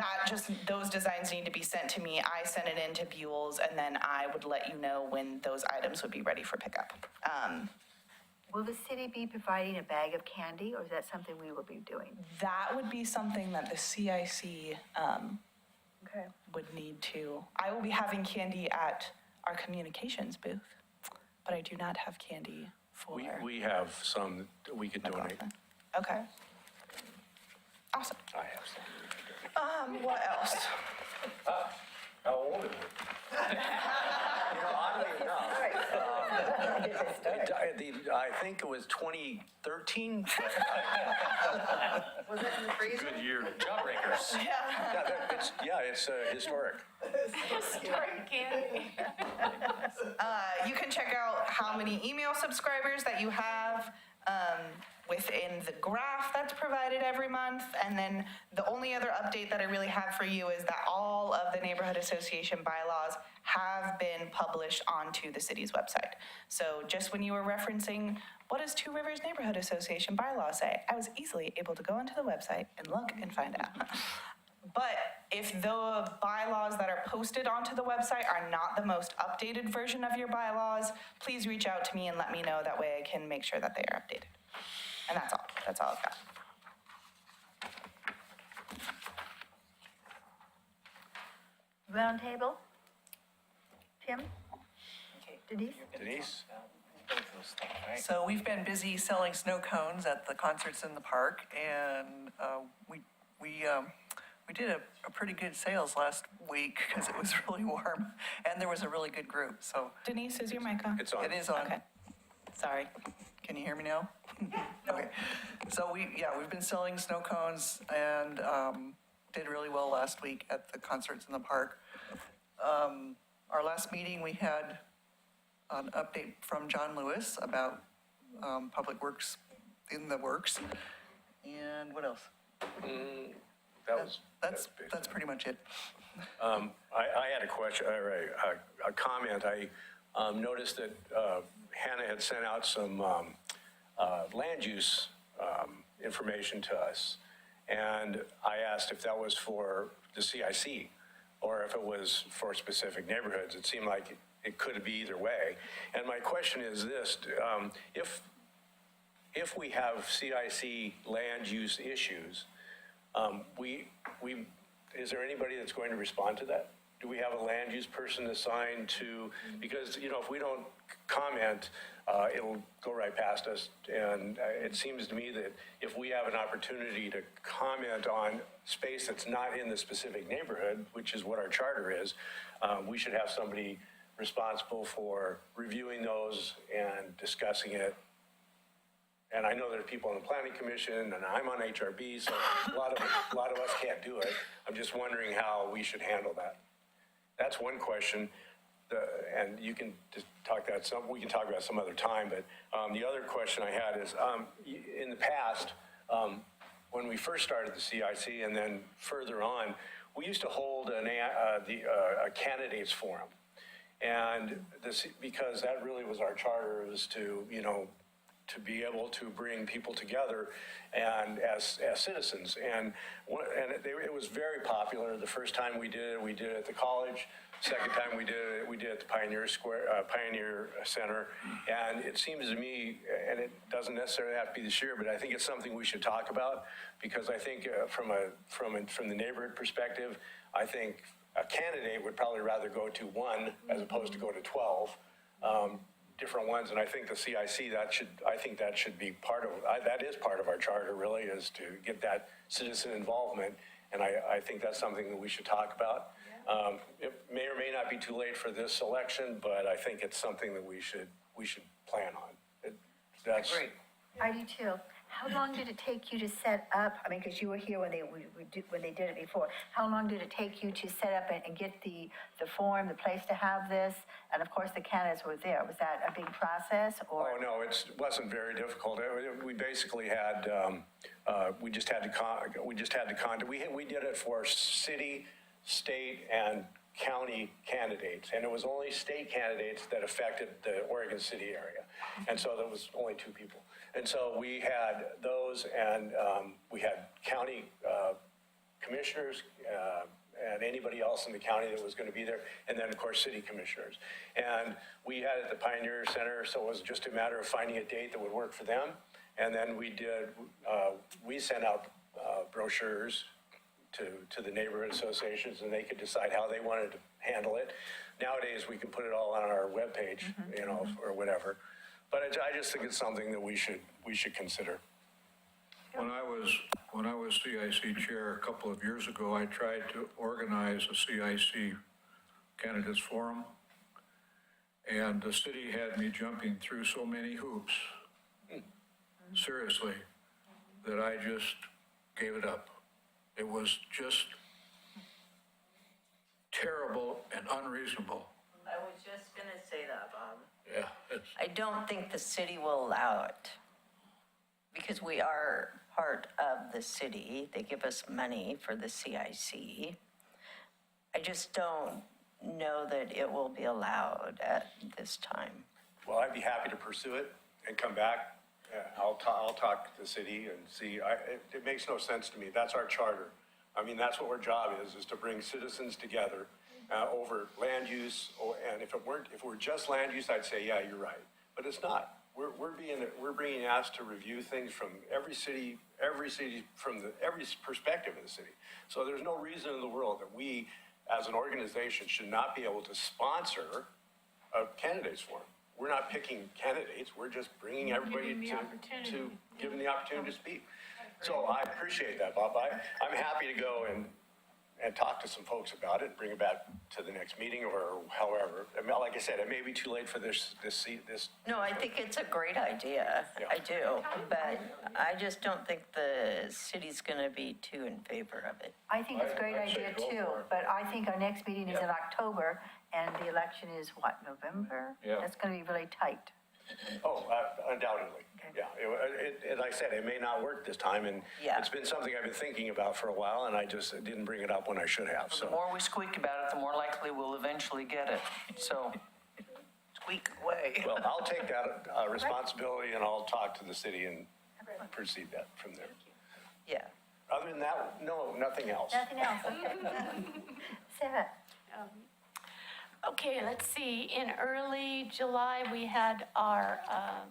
those designs need to be sent to me. I send it into Buell's, and then I would let you know when those items would be ready for pickup. Will the city be providing a bag of candy, or is that something we will be doing? That would be something that the CIC Okay. would need to. I will be having candy at our communications booth, but I do not have candy for. We have some that we could donate. Okay. Awesome. I have some. What else? How old is it? Oddly enough, I think it was 2013. Was it in the freezer? Good year. Jawbreakers. It's historic. Historic candy. You can check out how many email subscribers that you have within the graph that's provided every month. And then the only other update that I really have for you is that all of the neighborhood association bylaws have been published onto the city's website. So just when you were referencing, what does Two Rivers Neighborhood Association bylaws say? I was easily able to go onto the website and look and find out. But if the bylaws that are posted onto the website are not the most updated version of your bylaws, please reach out to me and let me know. That way I can make sure that they are updated. And that's all. That's all I've got. Round table? Tim? Denise? So we've been busy selling snow cones at the concerts in the park, and we did a pretty good sales last week because it was really warm, and there was a really good group, so. Denise, is your mic on? It's on. It is on. Okay. Sorry. Can you hear me now? Okay. So we've been selling snow cones and did really well last week at the concerts in the park. Our last meeting, we had an update from John Lewis about Public Works in the works. And what else? That's pretty much it. I had a question, a comment. I noticed that Hannah had sent out some land use information to us, and I asked if that was for the CIC or if it was for specific neighborhoods. It seemed like it could be either way. And my question is this, if we have CIC land use issues, is there anybody that's going to respond to that? Do we have a land use person assigned to, because, if we don't comment, it'll go right past us. And it seems to me that if we have an opportunity to comment on space that's not in the specific neighborhood, which is what our charter is, we should have somebody responsible for reviewing those and discussing it. And I know there are people on the planning commission, and I'm on HRB, so a lot of us can't do it. I'm just wondering how we should handle that. That's one question, and you can just talk that some. We can talk about some other time. But the other question I had is, in the past, when we first started the CIC, and then further on, we used to hold a candidates forum, And this, because that really was our charter, was to, you know, to be able to bring people together and as citizens. And it was very popular. The first time we did it at the college. Second time we did it at the Pioneer Center. And it seems to me, and it doesn't necessarily have to be this year, but I think it's something we should talk about, because I think from the neighborhood perspective, I think a candidate would probably rather go to one as opposed to go to 12. Different ones, and I think the CIC, I think that should be part of, that is part of our charter, really, is to get that citizen involvement, and I think that's something that we should talk about. It may or may not be too late for this election, but I think it's something that we should plan on. That's Great. I do too. How long did it take you to set up, I mean, because you were here when they did it before. How long did it take you to set up and get the form, the place to have this? And of course, the candidates were there. Was that a big process, or? Oh, no, it wasn't very difficult. We basically had, we just had to contact, we did it for city, state, and county candidates, and it was only state candidates that affected the Oregon City area. And so there was only 2 people. And so we had those, and we had county commissioners and anybody else in the county that was going to be there, and then, of course, city commissioners. And we had it at the Pioneer Center, so it was just a matter of finding a date that would work for them. And then we sent out brochures to the neighborhood associations, and they could decide how they wanted to handle it. Nowadays, we can put it all on our webpage, you know, or whatever. But I just think it's something that we should consider. When I was CIC chair a couple of years ago, I tried to organize a CIC candidates forum, and the city had me jumping through so many hoops, seriously, that I just gave it up. It was just terrible and unreasonable. I was just gonna say that, Bob. Yeah. I don't think the city will allow it, because we are part of the city. They give us money for the CIC. I just don't know that it will be allowed at this time. Well, I'd be happy to pursue it and come back. I'll talk to the city and see. It makes no sense to me. That's our charter. I mean, that's what our job is to bring citizens together over land use. And if it were just land use, I'd say, yeah, you're right. But it's not. We're being asked to review things from every city from every perspective of the city. So there's no reason in the world that we, as an organization, should not be able to sponsor a candidates forum. We're not picking candidates. We're just bringing everybody to give them the opportunity to speak. So I appreciate that, Bob. I'm happy to go and talk to some folks about it and bring it back to the next meeting or however. I mean, like I said, it may be too late for this. No, I think it's a great idea. Yeah. I do, but I just don't think the city's gonna be too in favor of it. I think it's a great I'd say idea go too, for it. but I think our next meeting is in October, and the election is what, November? Yeah. That's gonna be really tight. Oh, undoubtedly. Yeah. Like I said, it may not work this time, and Yeah. it's been something I've been thinking about for a while, and I just didn't bring it up when I should have. The So more we squeak about it, the more likely we'll eventually get it. So squeak away. well, I'll take that responsibility, and I'll talk to the city and proceed that from there. Yeah. Other than that, no, nothing else. Nothing else, okay. Sarah? Okay, let's see. In early July, we had our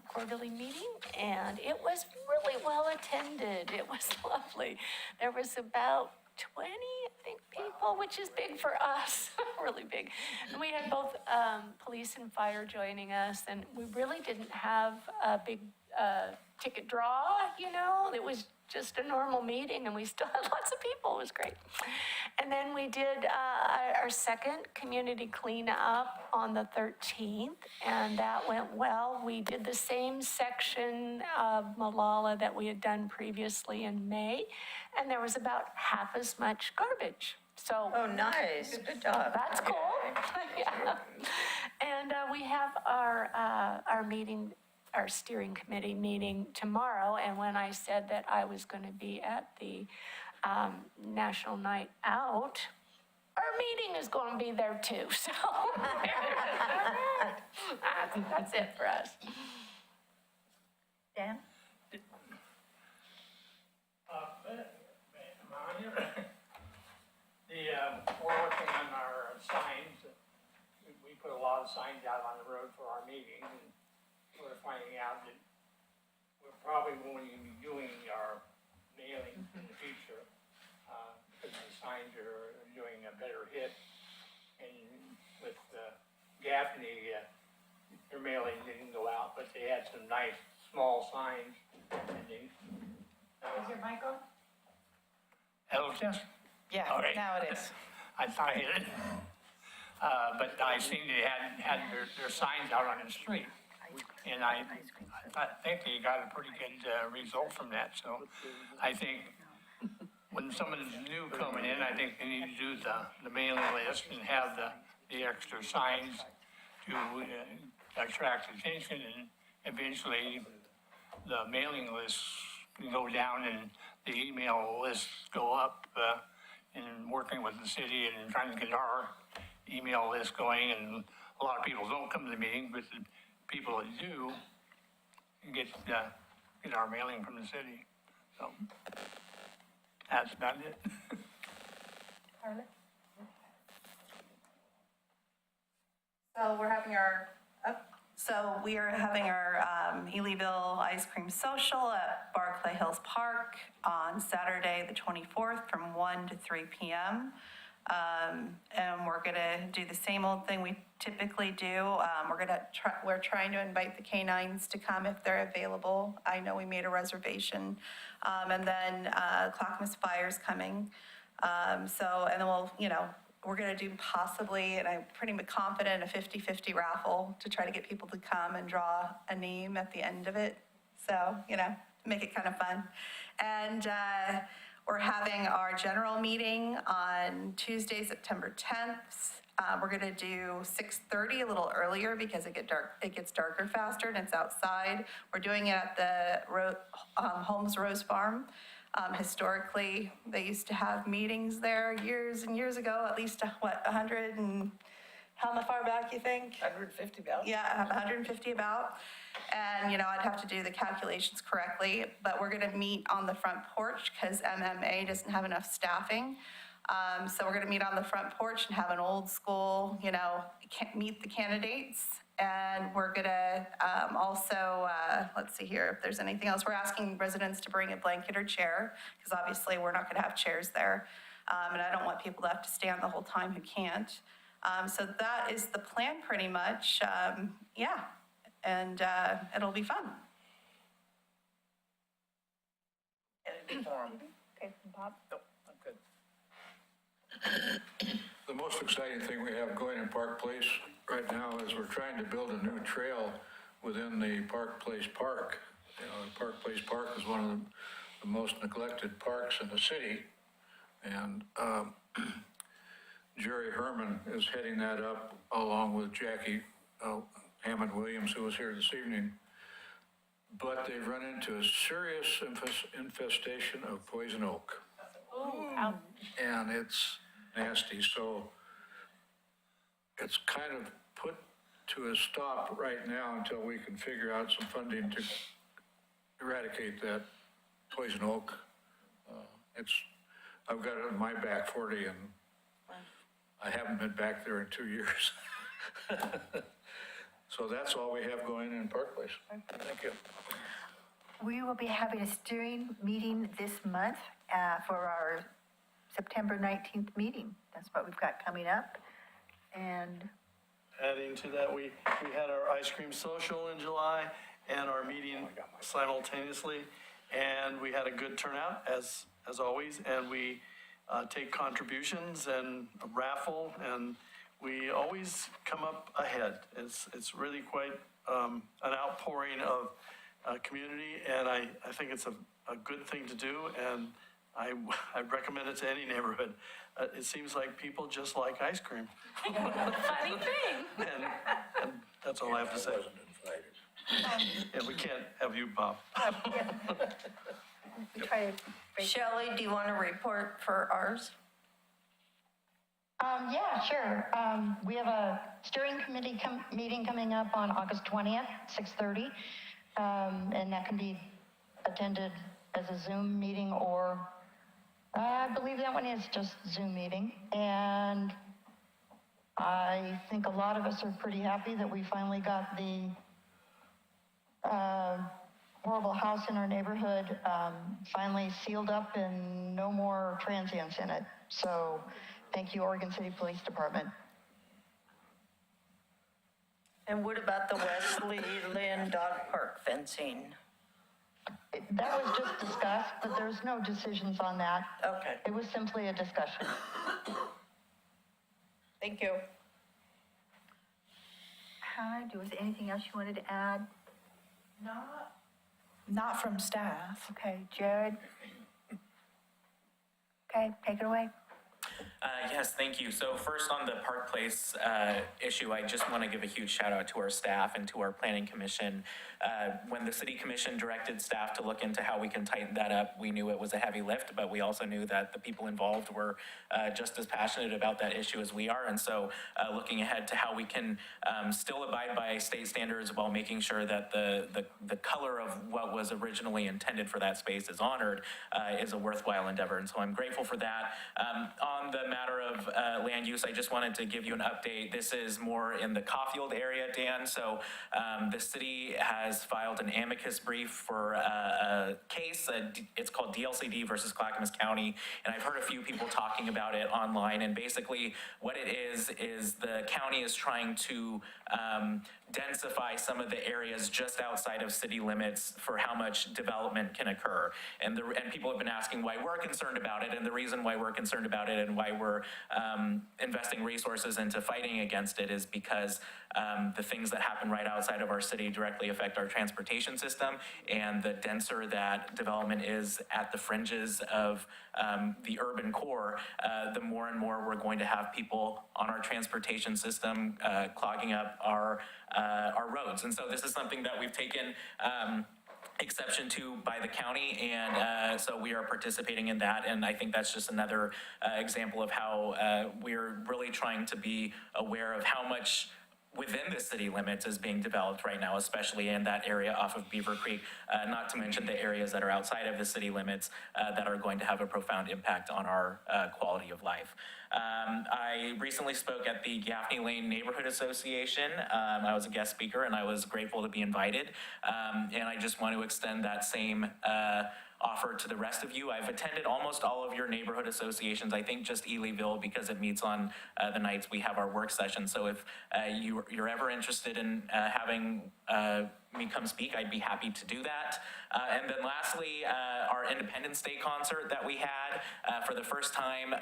quarterly meeting, and it was really well attended. It was lovely. There was about 20, I think, people, which is big for us, really big. And we had both police and fire joining us, and we really didn't have a big ticket draw, you know. It was just a normal meeting, and we still had lots of people. It was great. And then we did our second community cleanup on the 13th, and that went well. We did the same section of Malala that we had done previously in May, and there was about half as much garbage. So Oh, nice. Good job. that's cool. Yeah. And we have our meeting, our steering committee meeting tomorrow. And when I said that I was going to be at the National Night Out, our meeting is going to be there too, so. That's it for us. Dan? We're working on our signs. We put a lot of signs out on the road for our meetings, and we're finding out that we're probably going to be doing our mailings in the future, because the signs are doing a better hit. And with Gaffney, their mailing didn't go out, but they had some nice, small signs. And they, Is your mic on? hello, Jess? Yeah, Okay. now it is. I thought I hit it. But I seen they had their signs out on the street. And I think they got a pretty good result from that. So I think when someone's new coming in, I think they need to do the mailing list and have the extra signs to attract attention, and eventually the mailing lists can go down and the email lists go up, and working with the city and trying to get our email list going. And a lot of people don't come to the meeting, but the people that do get our mailing from the city. So that's about it. Carla? So we are having our Elyville Ice Cream Social at Barclay Hills Park on Saturday, the 24th, from 1 to 3 p.m. And we're gonna do the same old thing we typically do. We're trying to invite the canines to come if they're available. I know we made a reservation. And then Clackamas Fire's coming. And then we're going to do possibly, and I'm pretty confident, a 50-50 raffle to try to get people to come and draw a name at the end of it. So, make it kind of fun. And we're having our general meeting on Tuesday, September 10th. We're going to do 6:30, a little earlier, because it gets darker faster and it's outside. We're doing it at the Holmes Rose Farm. Historically, they used to have meetings there years and years ago, at least, 100 and, how far back you think? 150 about? Yeah, 150 about. And, I'd have to do the calculations correctly, but we're gonna meet on the front porch because MMA doesn't have enough staffing. So we're gonna meet on the front porch and have an old school, meet the candidates. And we're gonna also, let's see here, if there's anything else. We're asking residents to bring a blanket or chair, because obviously we're not gonna have chairs there. And I don't want people to have to stand the whole time who can't. So that is the plan pretty much, yeah. And it'll be fun. Okay, Bob? Nope, I'm good. The most exciting thing we have going in Park Place right now is we're trying to build a new trail within the Park Place Park. The Park Place Park is one of the most neglected parks in the city. And Jerry Herman is heading that up along with Jackie Hammond-Williams, who was here this evening. But they've run into a serious infestation of poison oak. Ooh. And it's nasty, so it's kind of put to a stop right now until we can figure out some funding to eradicate that poison oak. I've got it on my back 40, and I haven't been back there in 2 years. So that's all we have going in Park Place. Thank you. We will be having a steering meeting this month for our September 19th meeting. That's what we've got coming up. And Adding to that, we had our ice cream social in July and our meeting simultaneously. And we had a good turnout, as always. And we take contributions and a raffle, and we always come up ahead. It's really quite an outpouring of community, and I think it's a good thing to do, and I recommend it to any neighborhood. It seems like people just like ice cream. Funny thing. And that's all I have to say. Yeah, we can't have you, Bob. we try to break. Shelley, do you want to report for ours? Yeah, sure. We have a steering committee meeting coming up on August 20th, 6:30. And that can be attended as a Zoom meeting, or I believe that one is just Zoom meeting. And I think a lot of us are pretty happy that we finally got the horrible house in our neighborhood finally sealed up and no more transients in it. So thank you, Oregon City Police Department. And what about the Wesley Lynn Dog Park fencing? That was just discussed, but there's no decisions on that. Okay, It was simply a discussion. thank you. Was there anything else you wanted to add? Not from staff. Okay, Jared? Okay, take it away. Yes, thank you. So first on the Park Place issue, I just want to give a huge shout out to our staff and to our planning commission. When the city commission directed staff to look into how we can tighten that up, we knew it was a heavy lift, but we also knew that the people involved were just as passionate about that issue as we are. And so looking ahead to how we can still abide by state standards while making sure that the color of what was originally intended for that space is honored is a worthwhile endeavor. And so I'm grateful for that. On the matter of land use, I just wanted to give you an update. This is more in the Caulfield area, Dan. So the city has filed an amicus brief for a case. It's called DLCD versus Clackamas County. And I've heard a few people talking about it online. And basically what it is the county is trying to densify some of the areas just outside of city limits for how much development can occur. And people have been asking why we're concerned about it, and the reason why we're concerned about it and why we're investing resources into fighting against it is because the things that happen right outside of our city directly affect our transportation system, and the denser that development is at the fringes of the urban core, the more and more we're going to have people on our transportation system clogging up our roads. And so this is something that we've taken exception to by the county, and so we are participating in that. And I think that's just another example of how we're really trying to be aware of how much within the city limits is being developed right now, especially in that area off of Beaver Creek, not to mention the areas that are outside of the city limits that are going to have a profound impact on our quality of life. I recently spoke at the Gaffney Lane Neighborhood Association. I was a guest speaker and I was grateful to be invited. And I just want to extend that same offer to the rest of you. I've attended almost all of your neighborhood associations. I think just Elyville because it meets on the nights we have our work session. So if you're ever interested in having me come speak, I'd be happy to do that. And then lastly, our Independence Day concert that we had for the first time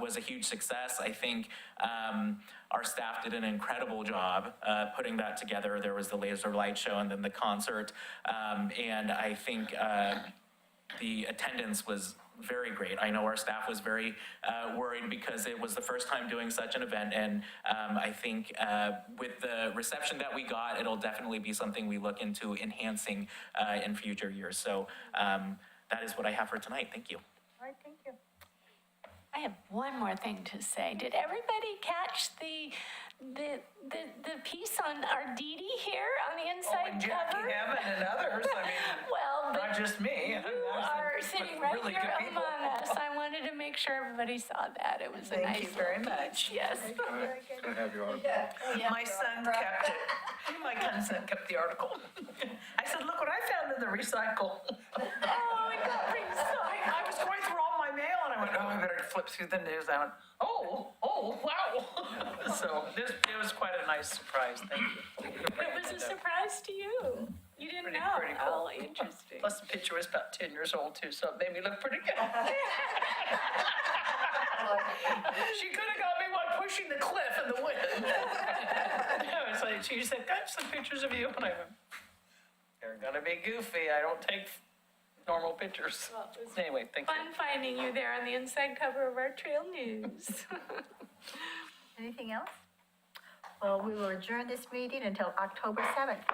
was a huge success. I think our staff did an incredible job putting that together. There was the laser light show and then the concert. And I think the attendance was very great. I know our staff was very worried because it was the first time doing such an event, and I think with the reception that we got, it'll definitely be something we look into enhancing in future years. So that is what I have for tonight. Thank you. All right, thank you. I have one more thing to say. Did everybody catch the piece on our Dee Dee here on the inside And Jackie cover? Hammond and others, I mean, Well, not just me. you are sitting right really here good people. among us. I wanted to make sure everybody saw that. It was a Thank nice you very little much. piece. Yes. Can I have your article? My son kept it. My son kept the article. I said, look what I found in the recycle. Oh, it got recycled. I was going through all my mail and I went, oh, I better flip through the news. I went, oh, wow. So it was quite a nice surprise. Thank you. It was a surprise to you. You didn't know. Pretty cool. Oh, interesting. Plus the picture was about 10 years old too, so it made me look pretty good. She could have got me while pushing the cliff in the wind. No, it's like, she said, got some pictures of you. And I went, they're gonna be goofy. I don't take normal pictures. Well, it was Anyway, thank you. fun finding you there on the inside cover of our Trail News. Anything else? Well, we will adjourn this meeting until October 7th.